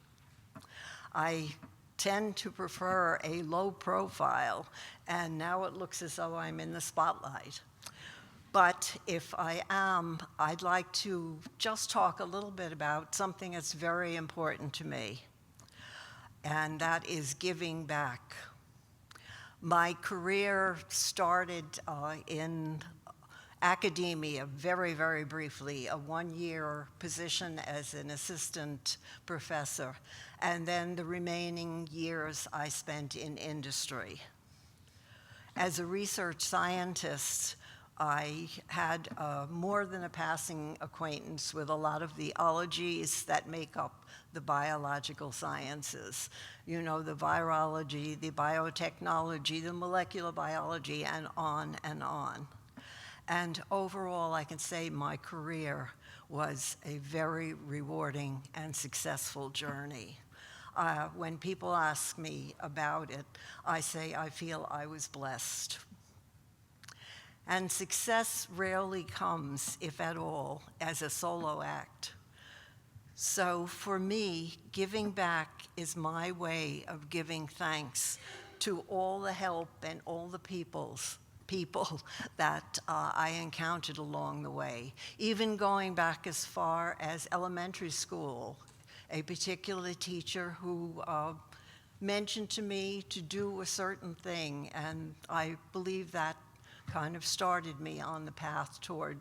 I tend to prefer a low profile, and now it looks as though I'm in the spotlight. But if I am, I'd like to just talk a little bit about something that's very important to me, and that is giving back. My career started in academia very, very briefly, a one-year position as an assistant professor, and then the remaining years I spent in industry. As a research scientist, I had more than a passing acquaintance with a lot of the ologies that make up the biological sciences. You know, the virology, the biotechnology, the molecular biology, and on and on. And overall, I can say my career was a very rewarding and successful journey. When people ask me about it, I say I feel I was blessed. And success rarely comes, if at all, as a solo act. So for me, giving back is my way of giving thanks to all the help and all the people that I encountered along the way, even going back as far as elementary school. A particular teacher who mentioned to me to do a certain thing, and I believe that kind of started me on the path toward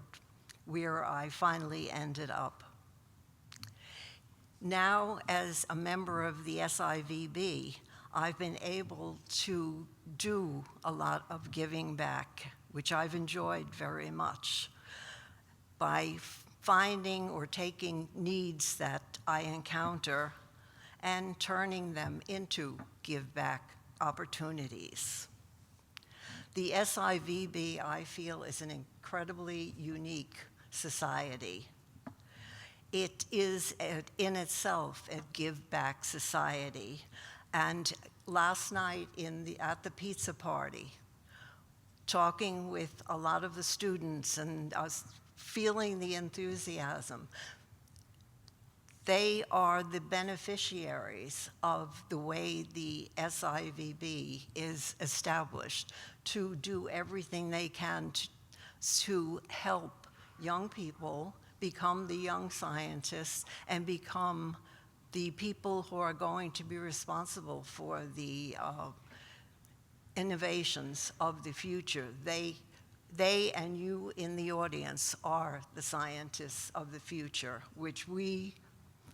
where I finally ended up. Now, as a member of the SIVB, I've been able to do a lot of giving back, which I've enjoyed very much, by finding or taking needs that I encounter and turning them into give back opportunities. The SIVB, I feel, is an incredibly unique society. It is in itself a give back society. And last night at the pizza party, talking with a lot of the students and us feeling the enthusiasm, they are the beneficiaries of the way the SIVB is established to do everything they can to help young people become the young scientists and become the people who are going to be responsible for the innovations of the future. They and you in the audience are the scientists of the future, which we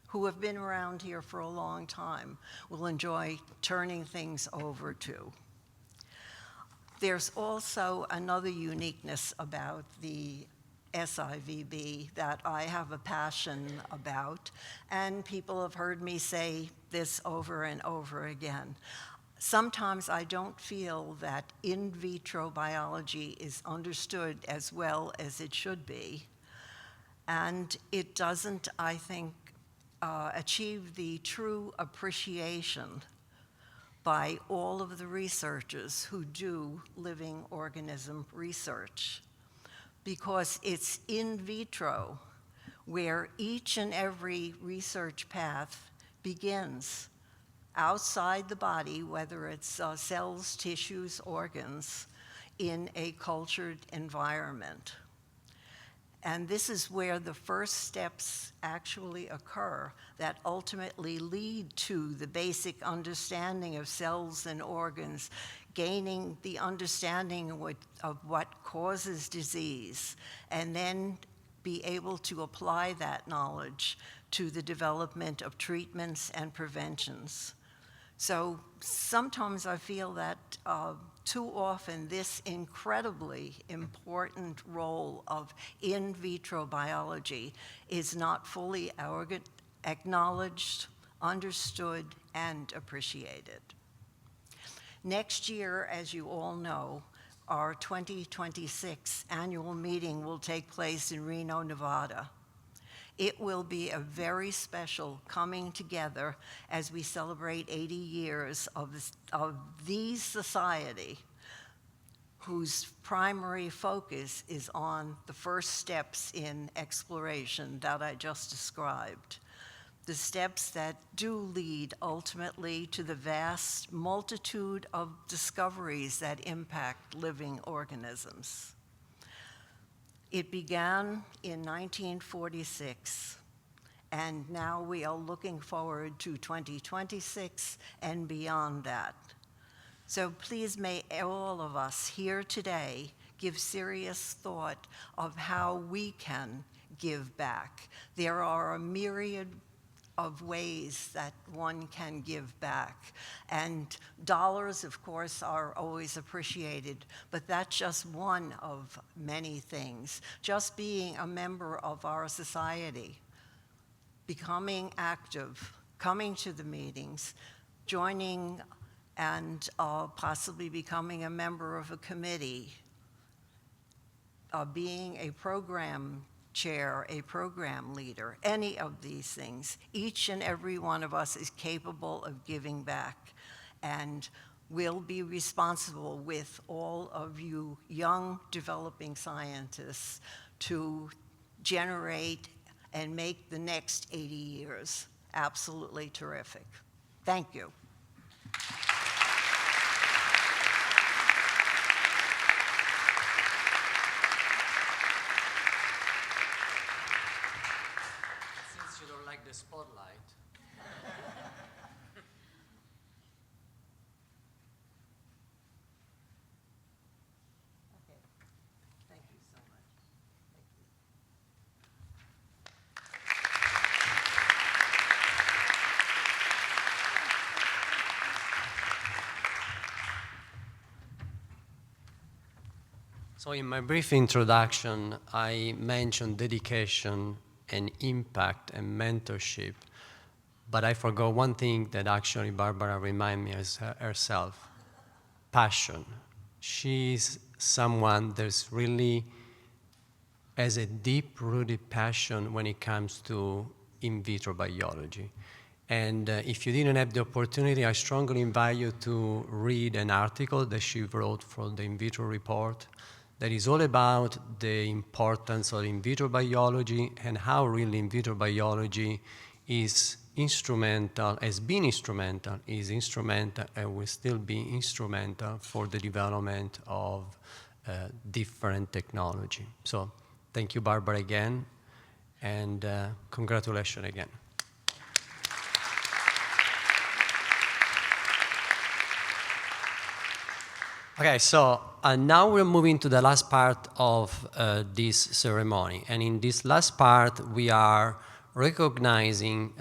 who have been around here for a long time will enjoy turning things over to. There's also another uniqueness about the SIVB that I have a passion about, and people have heard me say this over and over again. Sometimes I don't feel that in vitro biology is understood as well as it should be, and it doesn't, I think, achieve the true appreciation by all of the researchers who do living organism research, because it's in vitro where each and every research path begins outside the body, whether it's cells, tissues, organs, in a cultured environment. And this is where the first steps actually occur that ultimately lead to the basic understanding of cells and organs, gaining the understanding of what causes disease, and then be able to apply that knowledge to the development of treatments and preventions. So sometimes I feel that too often this incredibly important role of in vitro biology is not fully acknowledged, understood, and appreciated. Next year, as you all know, our 2026 annual meeting will take place in Reno, Nevada. It will be a very special coming together as we celebrate 80 years of the society whose primary focus is on the first steps in exploration that I just described. The steps that do lead ultimately to the vast multitude of discoveries that impact living organisms. It began in 1946, and now we are looking forward to 2026 and beyond that. So please may all of us here today give serious thought of how we can give back. There are a myriad of ways that one can give back. And dollars, of course, are always appreciated, but that's just one of many things. Just being a member of our society, becoming active, coming to the meetings, joining and possibly becoming a member of a committee, being a program chair, a program leader, any of these things. Each and every one of us is capable of giving back, and will be responsible with all of you young developing scientists to generate and make the next 80 years absolutely terrific. Thank you. Since you don't like the spotlight. Okay. Thank you so much. Thank you. So in my brief introduction, I mentioned dedication and impact and mentorship, but I forgot one thing that actually Barbara reminded me as herself, passion. She's someone that's really has a deep-rooted passion when it comes to in vitro biology. And if you didn't have the opportunity, I strongly invite you to read an article that she wrote for the In Vitro Report that is all about the importance of in vitro biology and how really in vitro biology is instrumental, has been instrumental, is instrumental, and will still be instrumental for the development of different technology. So thank you, Barbara, again, and congratulations again. Okay, so now we're moving to the last part of this ceremony. And in this last part, we are recognizing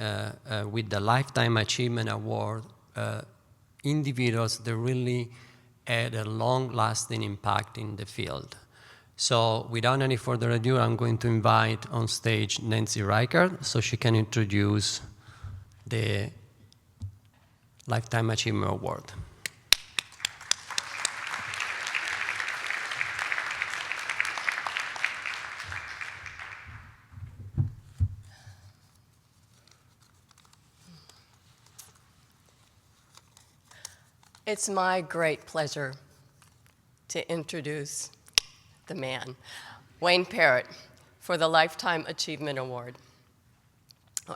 with the Lifetime Achievement Award individuals that really had a long-lasting impact in the field. So without any further ado, I'm going to invite on stage Nancy Reichert so she can introduce the Lifetime Achievement Award. It's my great pleasure to introduce the man, Wayne Parrott, for the Lifetime Achievement Award.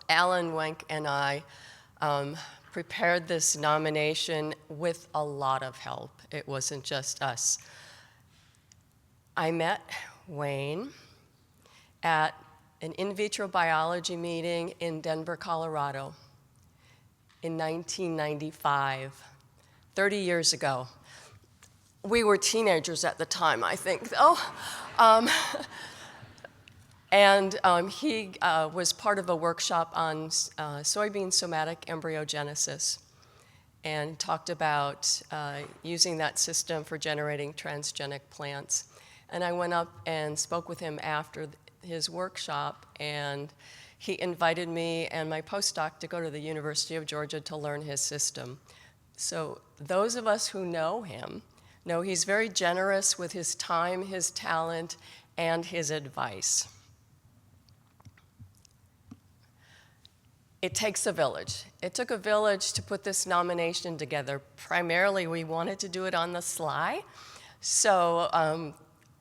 Alan Wenk and I prepared this nomination with a lot of help. It wasn't just us. I met Wayne at an in vitro biology meeting in Denver, Colorado in 1995. 30 years ago. We were teenagers at the time, I think, though. He was part of a workshop on soybean somatic embryogenesis and talked about using that system for generating transgenic plants. And I went up and spoke with him after his workshop, and he invited me and my postdoc to go to the University of Georgia to learn his system. So those of us who know him know he's very generous with his time, his talent, and his advice. It takes a village. It took a village to put this nomination together. Primarily, we wanted to do it on the sly. So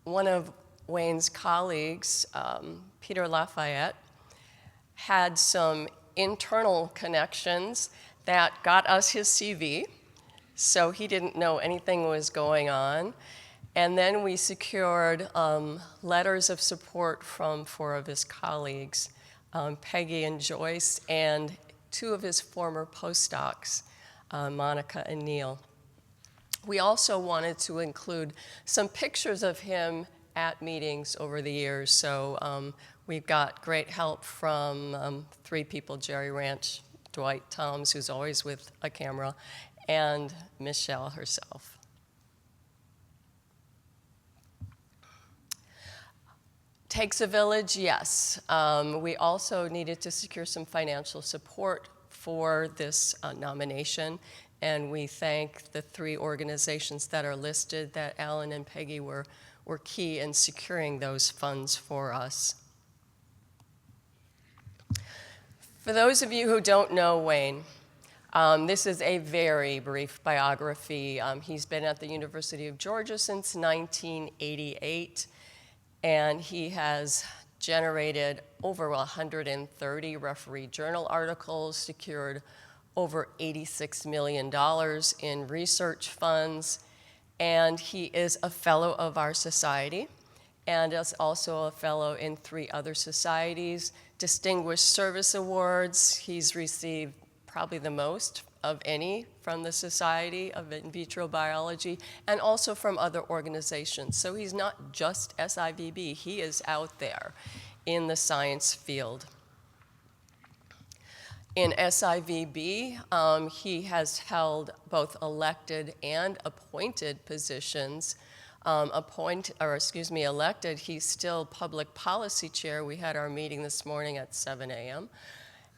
one of Wayne's colleagues, Peter Lafayette, had some internal connections that got us his CV, so he didn't know anything was going on. And then we secured letters of support from 4 of his colleagues, Peggy and Joyce, and 2 of his former postdocs, Monica and Neil. We also wanted to include some pictures of him at meetings over the years. So we've got great help from 3 people, Jerry Ranch, Dwight Toms, who's always with a camera, and Michelle herself. Takes a village, yes. We also needed to secure some financial support for this nomination, and we thank the 3 organizations that are listed that Alan and Peggy were key in securing those funds for us. For those of you who don't know Wayne, this is a very brief biography. He's been at the University of Georgia since 1988, and he has generated over 130 referee journal articles, secured over $86 million in research funds, and he is a fellow of our society and is also a fellow in 3 other societies. Distinguished Service Awards, he's received probably the most of any from the Society of In Vitro Biology and also from other organizations. So he's not just SIVB, he is out there in the science field. In SIVB, he has held both elected and appointed positions. Elected, he's still public policy chair. We had our meeting this morning at 7 a.m.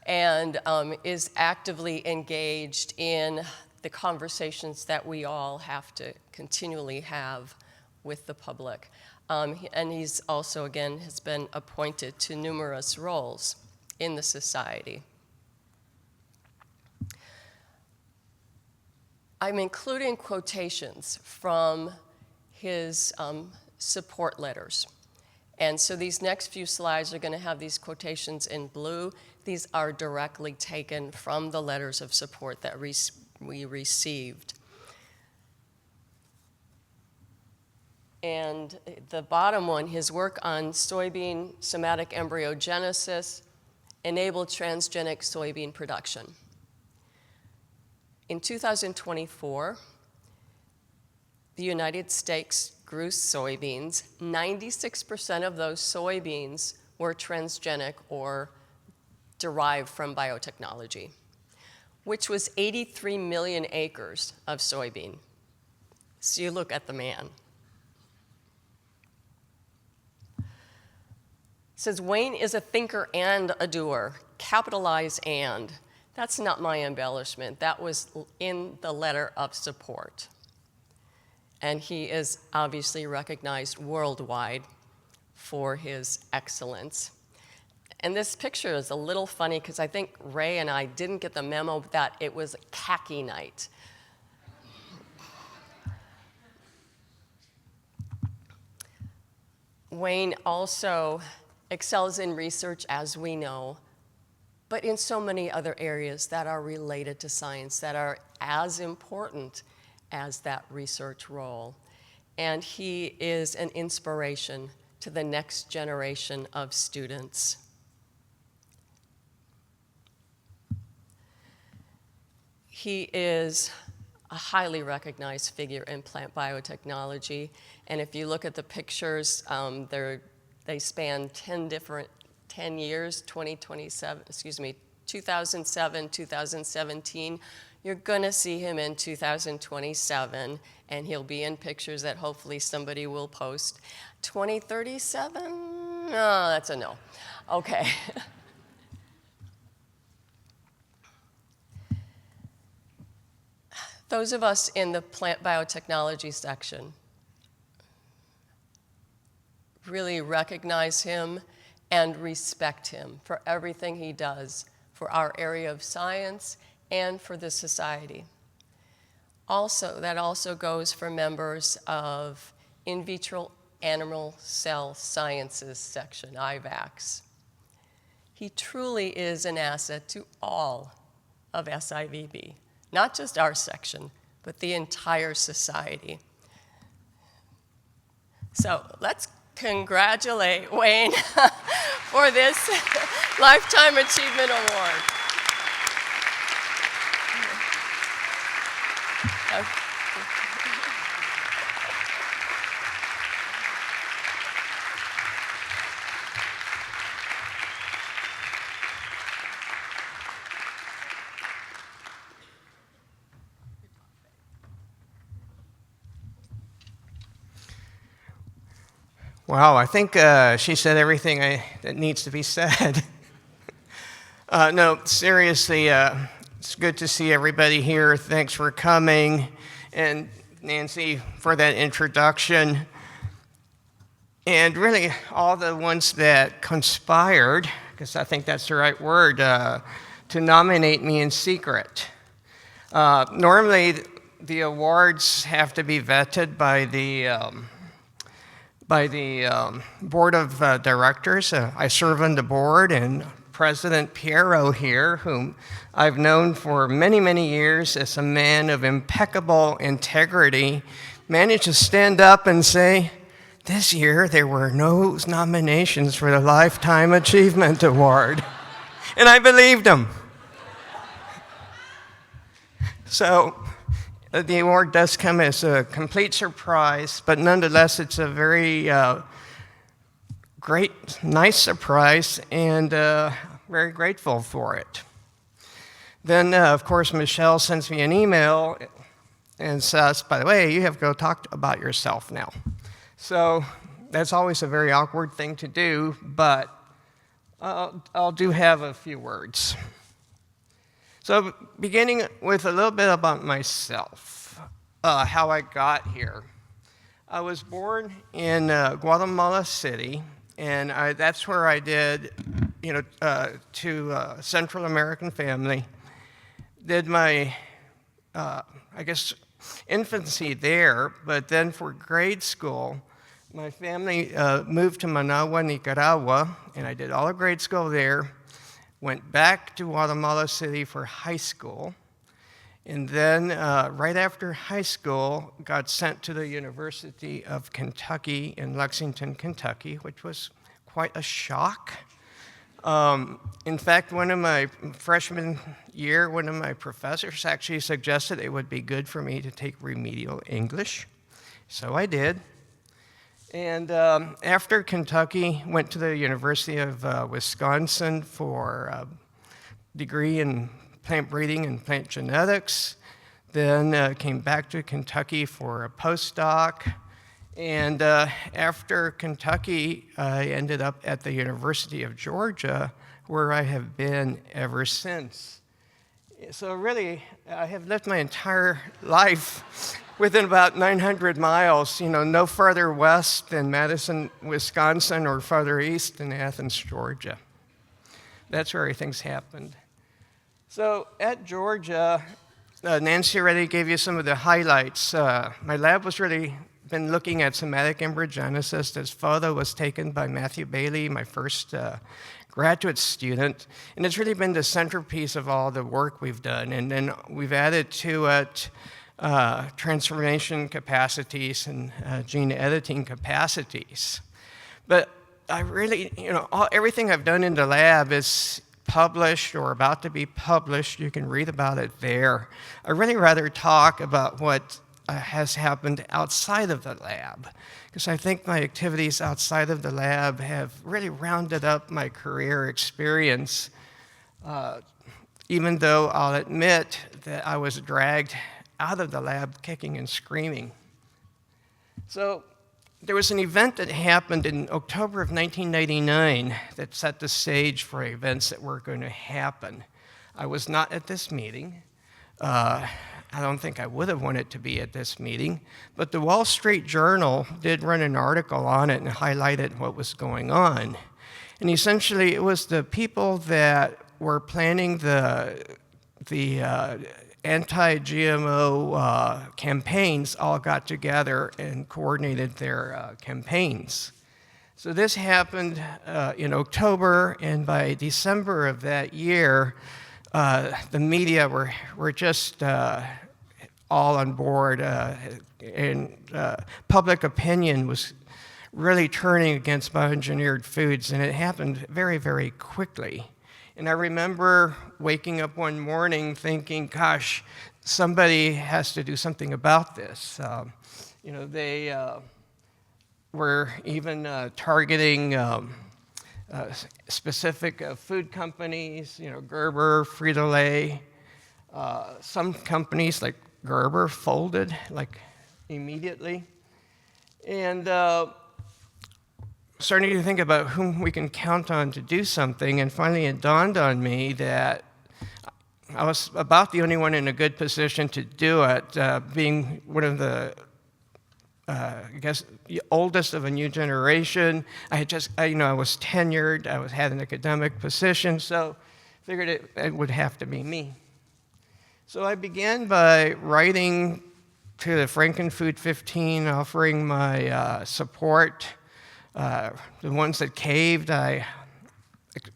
and is actively engaged in the conversations that we all have to continually have with the public. And he's also, again, has been appointed to numerous roles in the society. I'm including quotations from his support letters. And so these next few slides are going to have these quotations in blue. These are directly taken from the letters of support that we received. And the bottom one, his work on soybean somatic embryogenesis enabled transgenic soybean production. In 2024, the United States grew soybeans. 96% of those soybeans were transgenic or derived from biotechnology, which was 83 million acres of soybean. So you look at the man. It says, Wayne is a thinker and a doer. Capitalize and. That's not my embellishment. That was in the letter of support. And he is obviously recognized worldwide for his excellence. And this picture is a little funny because I think Ray and I didn't get the memo that it was khaki night. Wayne also excels in research, as we know, but in so many other areas that are related to science that are as important as that research role. And he is an inspiration to the next generation of students. He is a highly recognized figure in plant biotechnology. And if you look at the pictures, they span 10 years, 2007, 2017. You're gonna see him in 2027, and he'll be in pictures that hopefully somebody will post. 2037? No, that's a no. Okay. Those of us in the plant biotechnology section really recognize him and respect him for everything he does for our area of science and for the society. Also, that also goes for members of In Vitro Animal Cell Sciences section, IVACS. He truly is an asset to all of SIVB, not just our section, but the entire society. So let's congratulate Wayne for this Lifetime Achievement Award. Wow, I think she said everything that needs to be said. No, seriously, it's good to see everybody here. Thanks for coming. And Nancy, for that introduction. And really, all the ones that conspired, because I think that's the right word, to nominate me in secret. Normally, the awards have to be vetted by the board of directors. I serve on the board, and President Piero here, whom I've known for many, many years as a man of impeccable integrity, managed to stand up and say, this year there were no nominations for the Lifetime Achievement Award. And I believed him. So the award does come as a complete surprise, but nonetheless it's a very great, nice surprise, and very grateful for it. Then, of course, Michelle sends me an email and says, by the way, you have to go talk about yourself now. So that's always a very awkward thing to do, but I'll do have a few words. So beginning with a little bit about myself, how I got here. I was born in Guatemala City, and that's where I did, to a Central American family. Did my, infancy there, but then for grade school, my family moved to Managua, Nicaragua, and I did all of grade school there. Went back to Guatemala City for high school, and then right after high school, got sent to the University of Kentucky in Lexington, Kentucky, which was quite a shock. In fact, one of my freshman year, one of my professors actually suggested it would be good for me to take remedial English, so I did. And after Kentucky, went to the University of Wisconsin for a degree in plant breeding and plant genetics. Then came back to Kentucky for a postdoc. And after Kentucky, I ended up at the University of Georgia, where I have been ever since. So really, I have lived my entire life within about 900 miles, no further west than Madison, Wisconsin, or farther east than Athens, Georgia. That's where everything's happened. So at Georgia, Nancy already gave you some of the highlights. My lab was really been looking at somatic embryogenesis. This photo was taken by Matthew Bailey, my first graduate student, and it's really been the centerpiece of all the work we've done. And then we've added to it transformation capacities and gene editing capacities. But I really, everything I've done in the lab is published or about to be published. You can read about it there. I'd really rather talk about what has happened outside of the lab, because I think my activities outside of the lab have really rounded up my career experience, even though I'll admit that I was dragged out of the lab kicking and screaming. So there was an event that happened in October of 1999 that set the stage for events that were going to happen. I was not at this meeting. I don't think I would have wanted to be at this meeting, but the Wall Street Journal did run an article on it and highlighted what was going on. And essentially, it was the people that were planning the anti-GMO campaigns all got together and coordinated their campaigns. So this happened in October, and by December of that year, the media were just all on board, and public opinion was really turning against bioengineered foods, and it happened very, very quickly. And I remember waking up one morning thinking, gosh, somebody has to do something about this. They were even targeting specific food companies, Gerber, Frito-Lay. Some companies like Gerber folded immediately. And starting to think about whom we can count on to do something, and finally it dawned on me that I was about the only one in a good position to do it, being one of the, I guess, oldest of a new generation. I was tenured, had an academic position, so figured it would have to be me. So I began by writing to the Frankenfood 15, offering my support. The ones that caved, I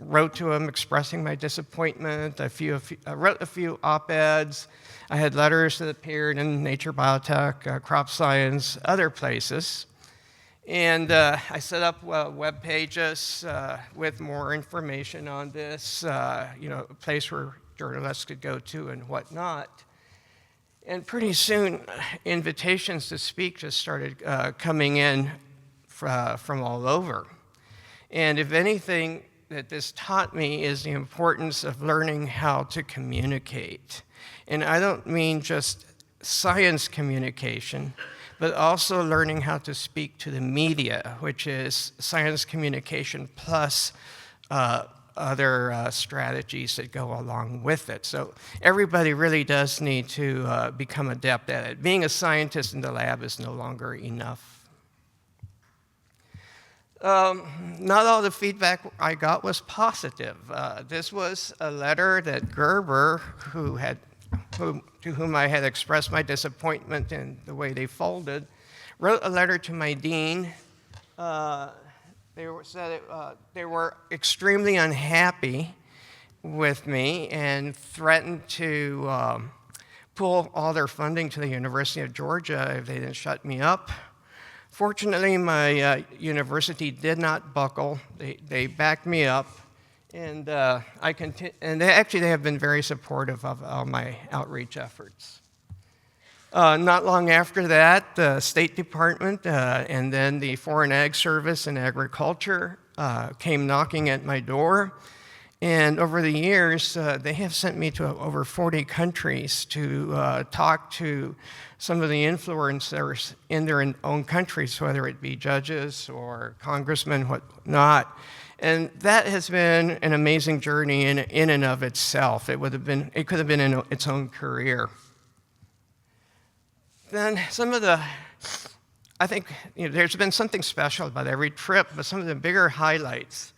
wrote to them expressing my disappointment. I wrote a few op-eds. I had letters that appeared in Nature Biotech, Crop Science, other places. And I set up web pages with more information on this, a place where journalists could go to and whatnot. And pretty soon, invitations to speak just started coming in from all over. And if anything that this taught me is the importance of learning how to communicate. And I don't mean just science communication, but also learning how to speak to the media, which is science communication plus other strategies that go along with it. So everybody really does need to become adept at it. Being a scientist in the lab is no longer enough. Not all the feedback I got was positive. This was a letter that Gerber, to whom I had expressed my disappointment in the way they folded, wrote a letter to my dean. They were extremely unhappy with me and threatened to pull all their funding to the University of Georgia if they didn't shut me up. Fortunately, my university did not buckle. They backed me up. And they have been very supportive of all my outreach efforts. Not long after that, the State Department and then the Foreign Ag Service and Agriculture came knocking at my door. And over the years, they have sent me to over 40 countries to talk to some of the influencers in their own countries, whether it be judges or congressmen, whatnot. And that has been an amazing journey in and of itself. It could have been in its own career. Then I think there's been something special about every trip, but some of the bigger highlights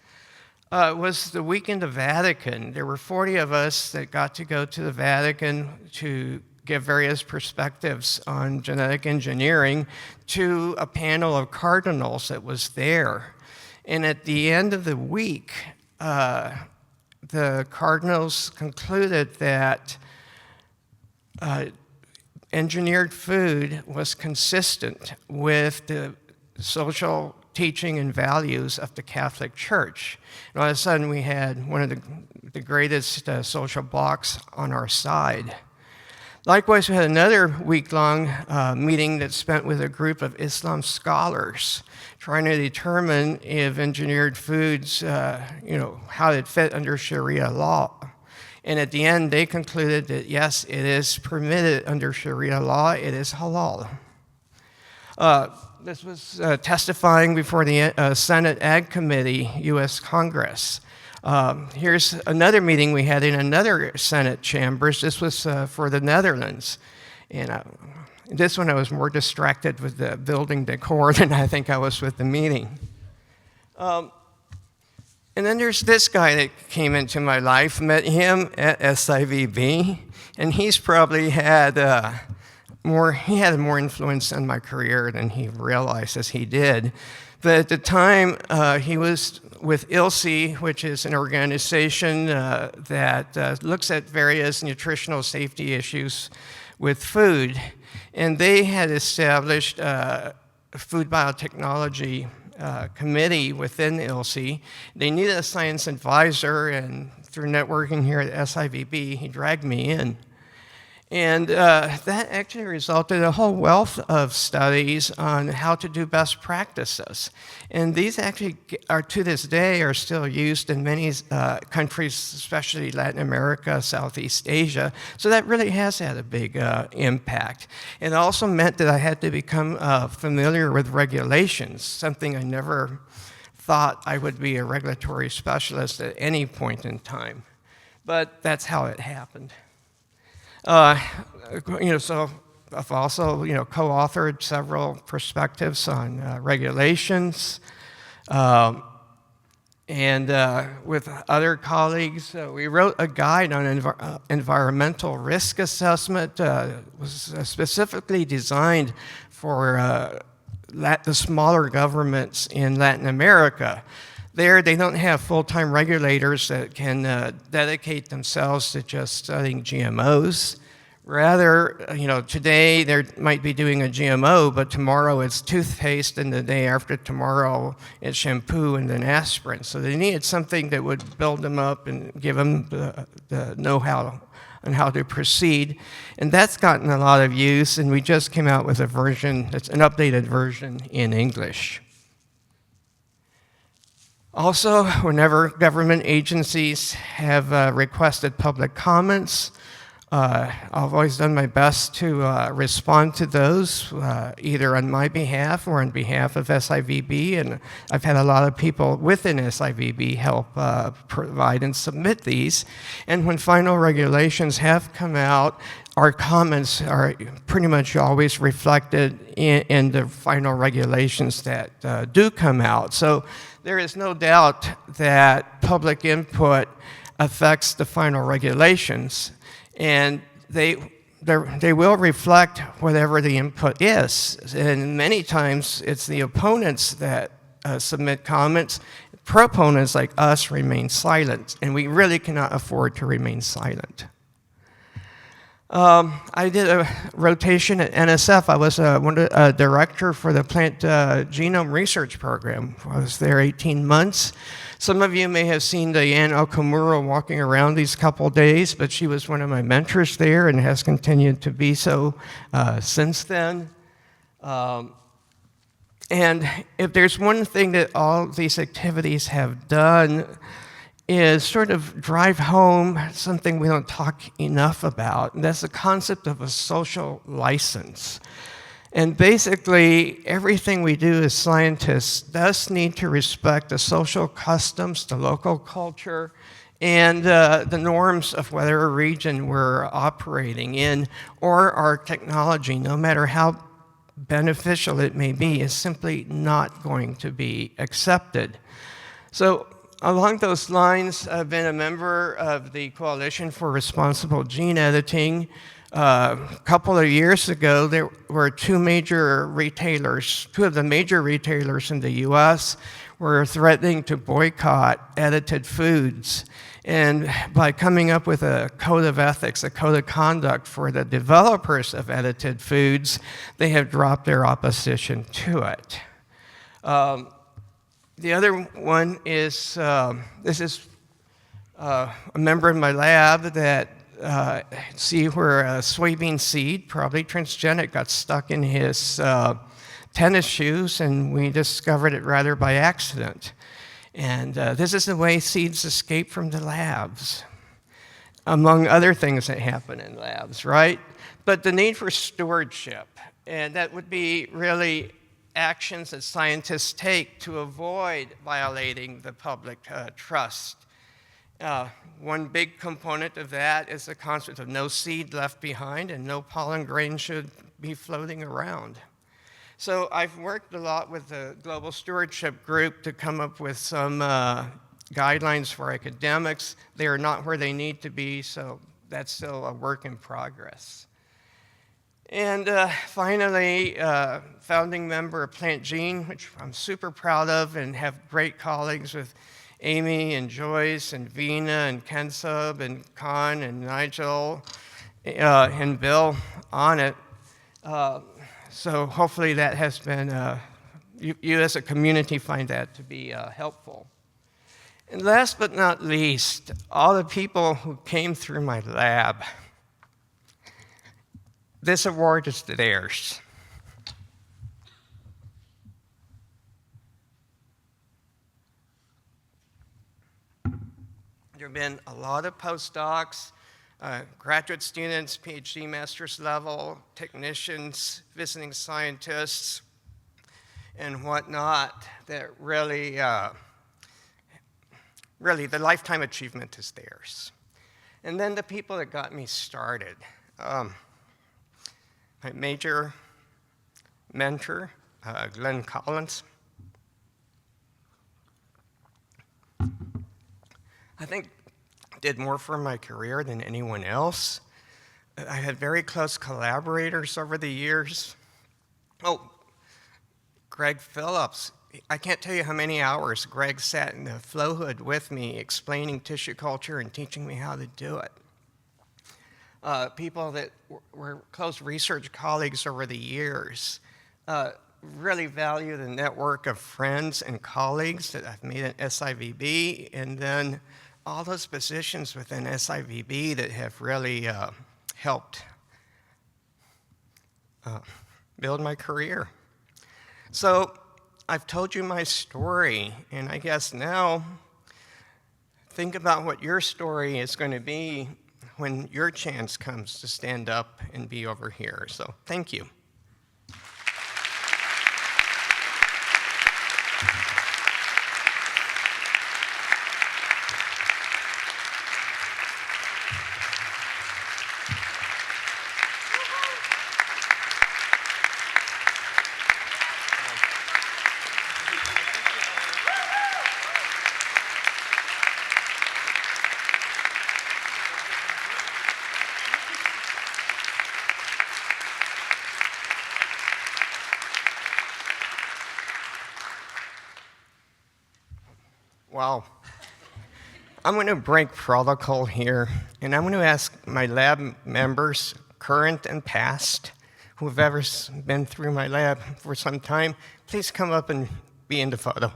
was the week in the Vatican. There were 40 of us that got to go to the Vatican to give various perspectives on genetic engineering to a panel of cardinals that was there. And at the end of the week, the cardinals concluded that engineered food was consistent with the social teaching and values of the Catholic Church. And all of a sudden, we had one of the greatest social blocs on our side. Likewise, we had another week-long meeting that's spent with a group of Islam scholars trying to determine if engineered foods, how it fit under Sharia law. And at the end, they concluded that, yes, it is permitted under Sharia law, it is halal. This was testifying before the Senate Ag Committee, U.S. Congress. Here's another meeting we had in another Senate chambers. This was for the Netherlands. And this one I was more distracted with the building decor than I think I was with the meeting. And then there's this guy that came into my life, met him at SIVB, and he's probably had more influence on my career than he realized as he did. But at the time, he was with ILSI, which is an organization that looks at various nutritional safety issues with food. And they had established a food biotechnology committee within ILSI. They needed a science advisor, and through networking here at SIVB, he dragged me in. And that actually resulted in a whole wealth of studies on how to do best practices. And these actually are, to this day, are still used in many countries, especially Latin America, Southeast Asia. So that really has had a big impact. It also meant that I had to become familiar with regulations, something I never thought I would be a regulatory specialist at any point in time, but that's how it happened. So I've also, co-authored several perspectives on regulations, and with other colleagues, we wrote a guide on environmental risk assessment. It was specifically designed for the smaller governments in Latin America. There, they don't have full-time regulators that can dedicate themselves to just studying GMOs. Rather, today they might be doing a GMO, but tomorrow it's toothpaste, and the day after tomorrow it's shampoo and then aspirin. So they needed something that would build them up and give them the know-how on how to proceed. And that's gotten a lot of use, and we just came out with a version, that's an updated version in English. Also, whenever government agencies have requested public comments, I've always done my best to respond to those, either on my behalf or on behalf of SIVB, and I've had a lot of people within SIVB help provide and submit these. And when final regulations have come out, our comments are pretty much always reflected in the final regulations that do come out. So there is no doubt that public input affects the final regulations, and they will reflect whatever the input is. And many times it's the opponents that submit comments. Proponents like us remain silent, and we really cannot afford to remain silent. I did a rotation at NSF. I was a director for the plant genome research program. I was there 18 months. Some of you may have seen Diane Okamura walking around these couple days, but she was one of my mentors there and has continued to be so since then. And if there's one thing that all these activities have done is sort of drive home something we don't talk enough about, and that's the concept of a social license. And basically, everything we do as scientists does need to respect the social customs, the local culture, and the norms of whatever region we're operating in, or our technology, no matter how beneficial it may be, is simply not going to be accepted. So along those lines, I've been a member of the Coalition for Responsible Gene Editing. A couple of years ago, there were two of the major retailers in the US were threatening to boycott edited foods. And by coming up with a code of ethics, a code of conduct for the developers of edited foods, they have dropped their opposition to it. The other one is, this is a member of my lab that see where a soybean seed, probably transgenic, got stuck in his tennis shoes, and we discovered it rather by accident. And this is the way seeds escape from the labs, among other things that happen in labs, right? But the need for stewardship, and that would be really actions that scientists take to avoid violating the public trust. One big component of that is the concept of no seed left behind and no pollen grain should be floating around. So I've worked a lot with the Global Stewardship Group to come up with some guidelines for academics. They are not where they need to be, so that's still a work in progress. And finally, founding member of Plant Gene, which I'm super proud of and have great colleagues with Amy and Joyce and Vina and Kensub and Con and Nigel and Bill on it. So hopefully that has been, you as a community find that to be helpful. And last but not least, all the people who came through my lab. This award is theirs. There have been a lot of postdocs, graduate students, PhD, master's level, technicians, visiting scientists, and whatnot that really, really the lifetime achievement is theirs. And then the people that got me started. My major mentor, Glenn Collins. I think did more for my career than anyone else. I had very close collaborators over the years. Oh, Greg Phillips. I can't tell you how many hours Greg sat in the flow hood with me explaining tissue culture and teaching me how to do it. People that were close research colleagues over the years. Really value the network of friends and colleagues that I've made at SIVB, and then all those positions within SIVB that have really helped build my career. So I've told you my story, and I guess now think about what your story is going to be when your chance comes to stand up and be over here. So thank you. Wow. I'm going to break protocol here, and I'm going to ask my lab members, current and past, who have ever been through my lab for some time, please come up and be in the photo.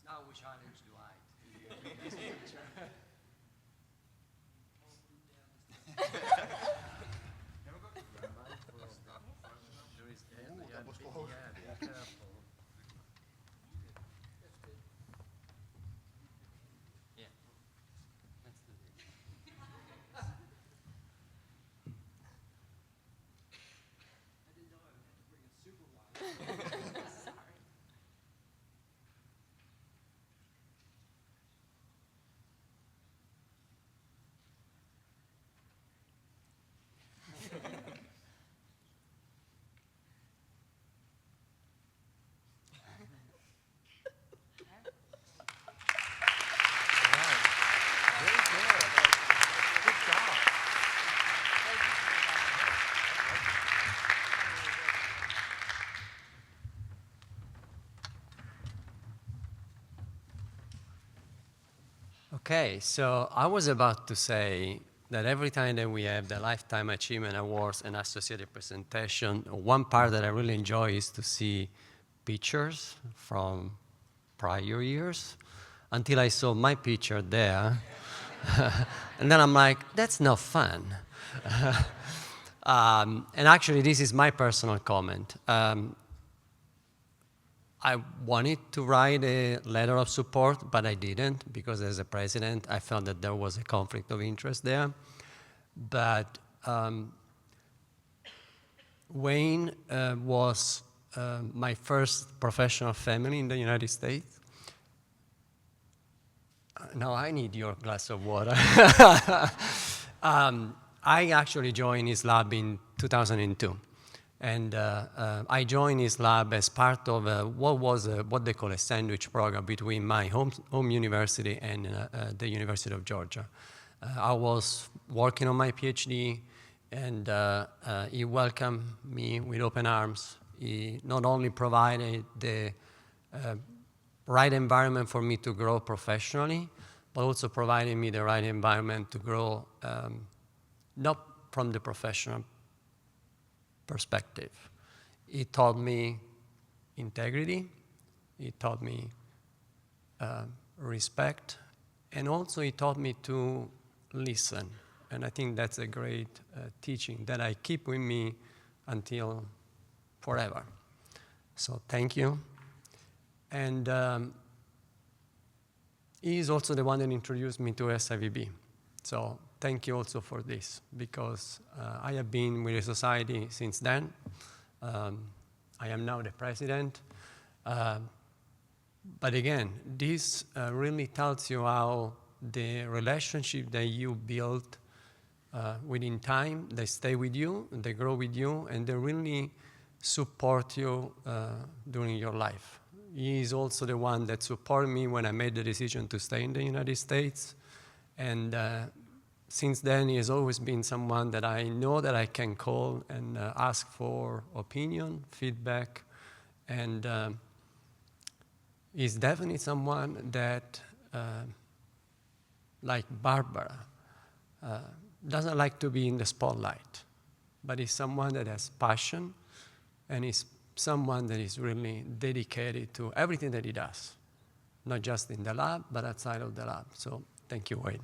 Now which challenge do I? Okay, so I was about to say that every time that we have the Lifetime Achievement Awards and associated presentation, one part that I really enjoy is to see pictures from prior years, until I saw my picture there. And then I'm like, that's not fun. And actually, this is my personal comment. I wanted to write a letter of support, but I didn't, because as a president, I felt that there was a conflict of interest there. But Wayne was my first professional family in the United States. Now I need your glass of water. I actually joined his lab in 2002. And I joined his lab as part of what they call a sandwich program between my home university and the University of Georgia. I was working on my PhD, and he welcomed me with open arms. He not only provided the right environment for me to grow professionally, but also providing me the right environment to grow, not from the professional perspective. It taught me integrity, it taught me respect, and also it taught me to listen. And I think that's a great teaching that I keep with me until forever. So thank you. And he is also the one that introduced me to SIVB. So thank you also for this, because I have been with the society since then. I am now the president. But again, this really tells you how the relationship that you build within time, they stay with you, they grow with you, and they really support you during your life. He is also the one that supported me when I made the decision to stay in the United States. And since then, he has always been someone that I know that I can call and ask for opinion, feedback, and he's definitely someone that, like Barbara, doesn't like to be in the spotlight, but he's someone that has passion, and he's someone that is really dedicated to everything that he does, not just in the lab, but outside of the lab. So thank you, Wade.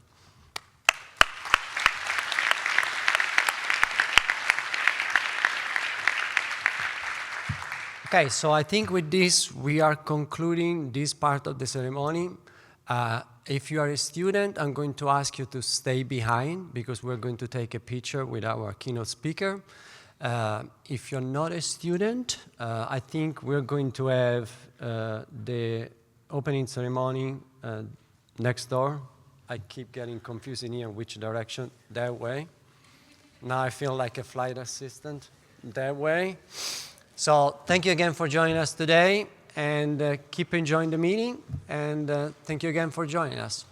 Okay, so I think with this, we are concluding this part of the ceremony. If you are a student, I'm going to ask you to stay behind because we're going to take a picture with our keynote speaker. If you're not a student, I think we're going to have the opening ceremony next door. I keep getting confused in here which direction. That way. Now I feel like a flight assistant. That way. So thank you again for joining us today, and keep enjoying the meeting, and thank you again for joining us.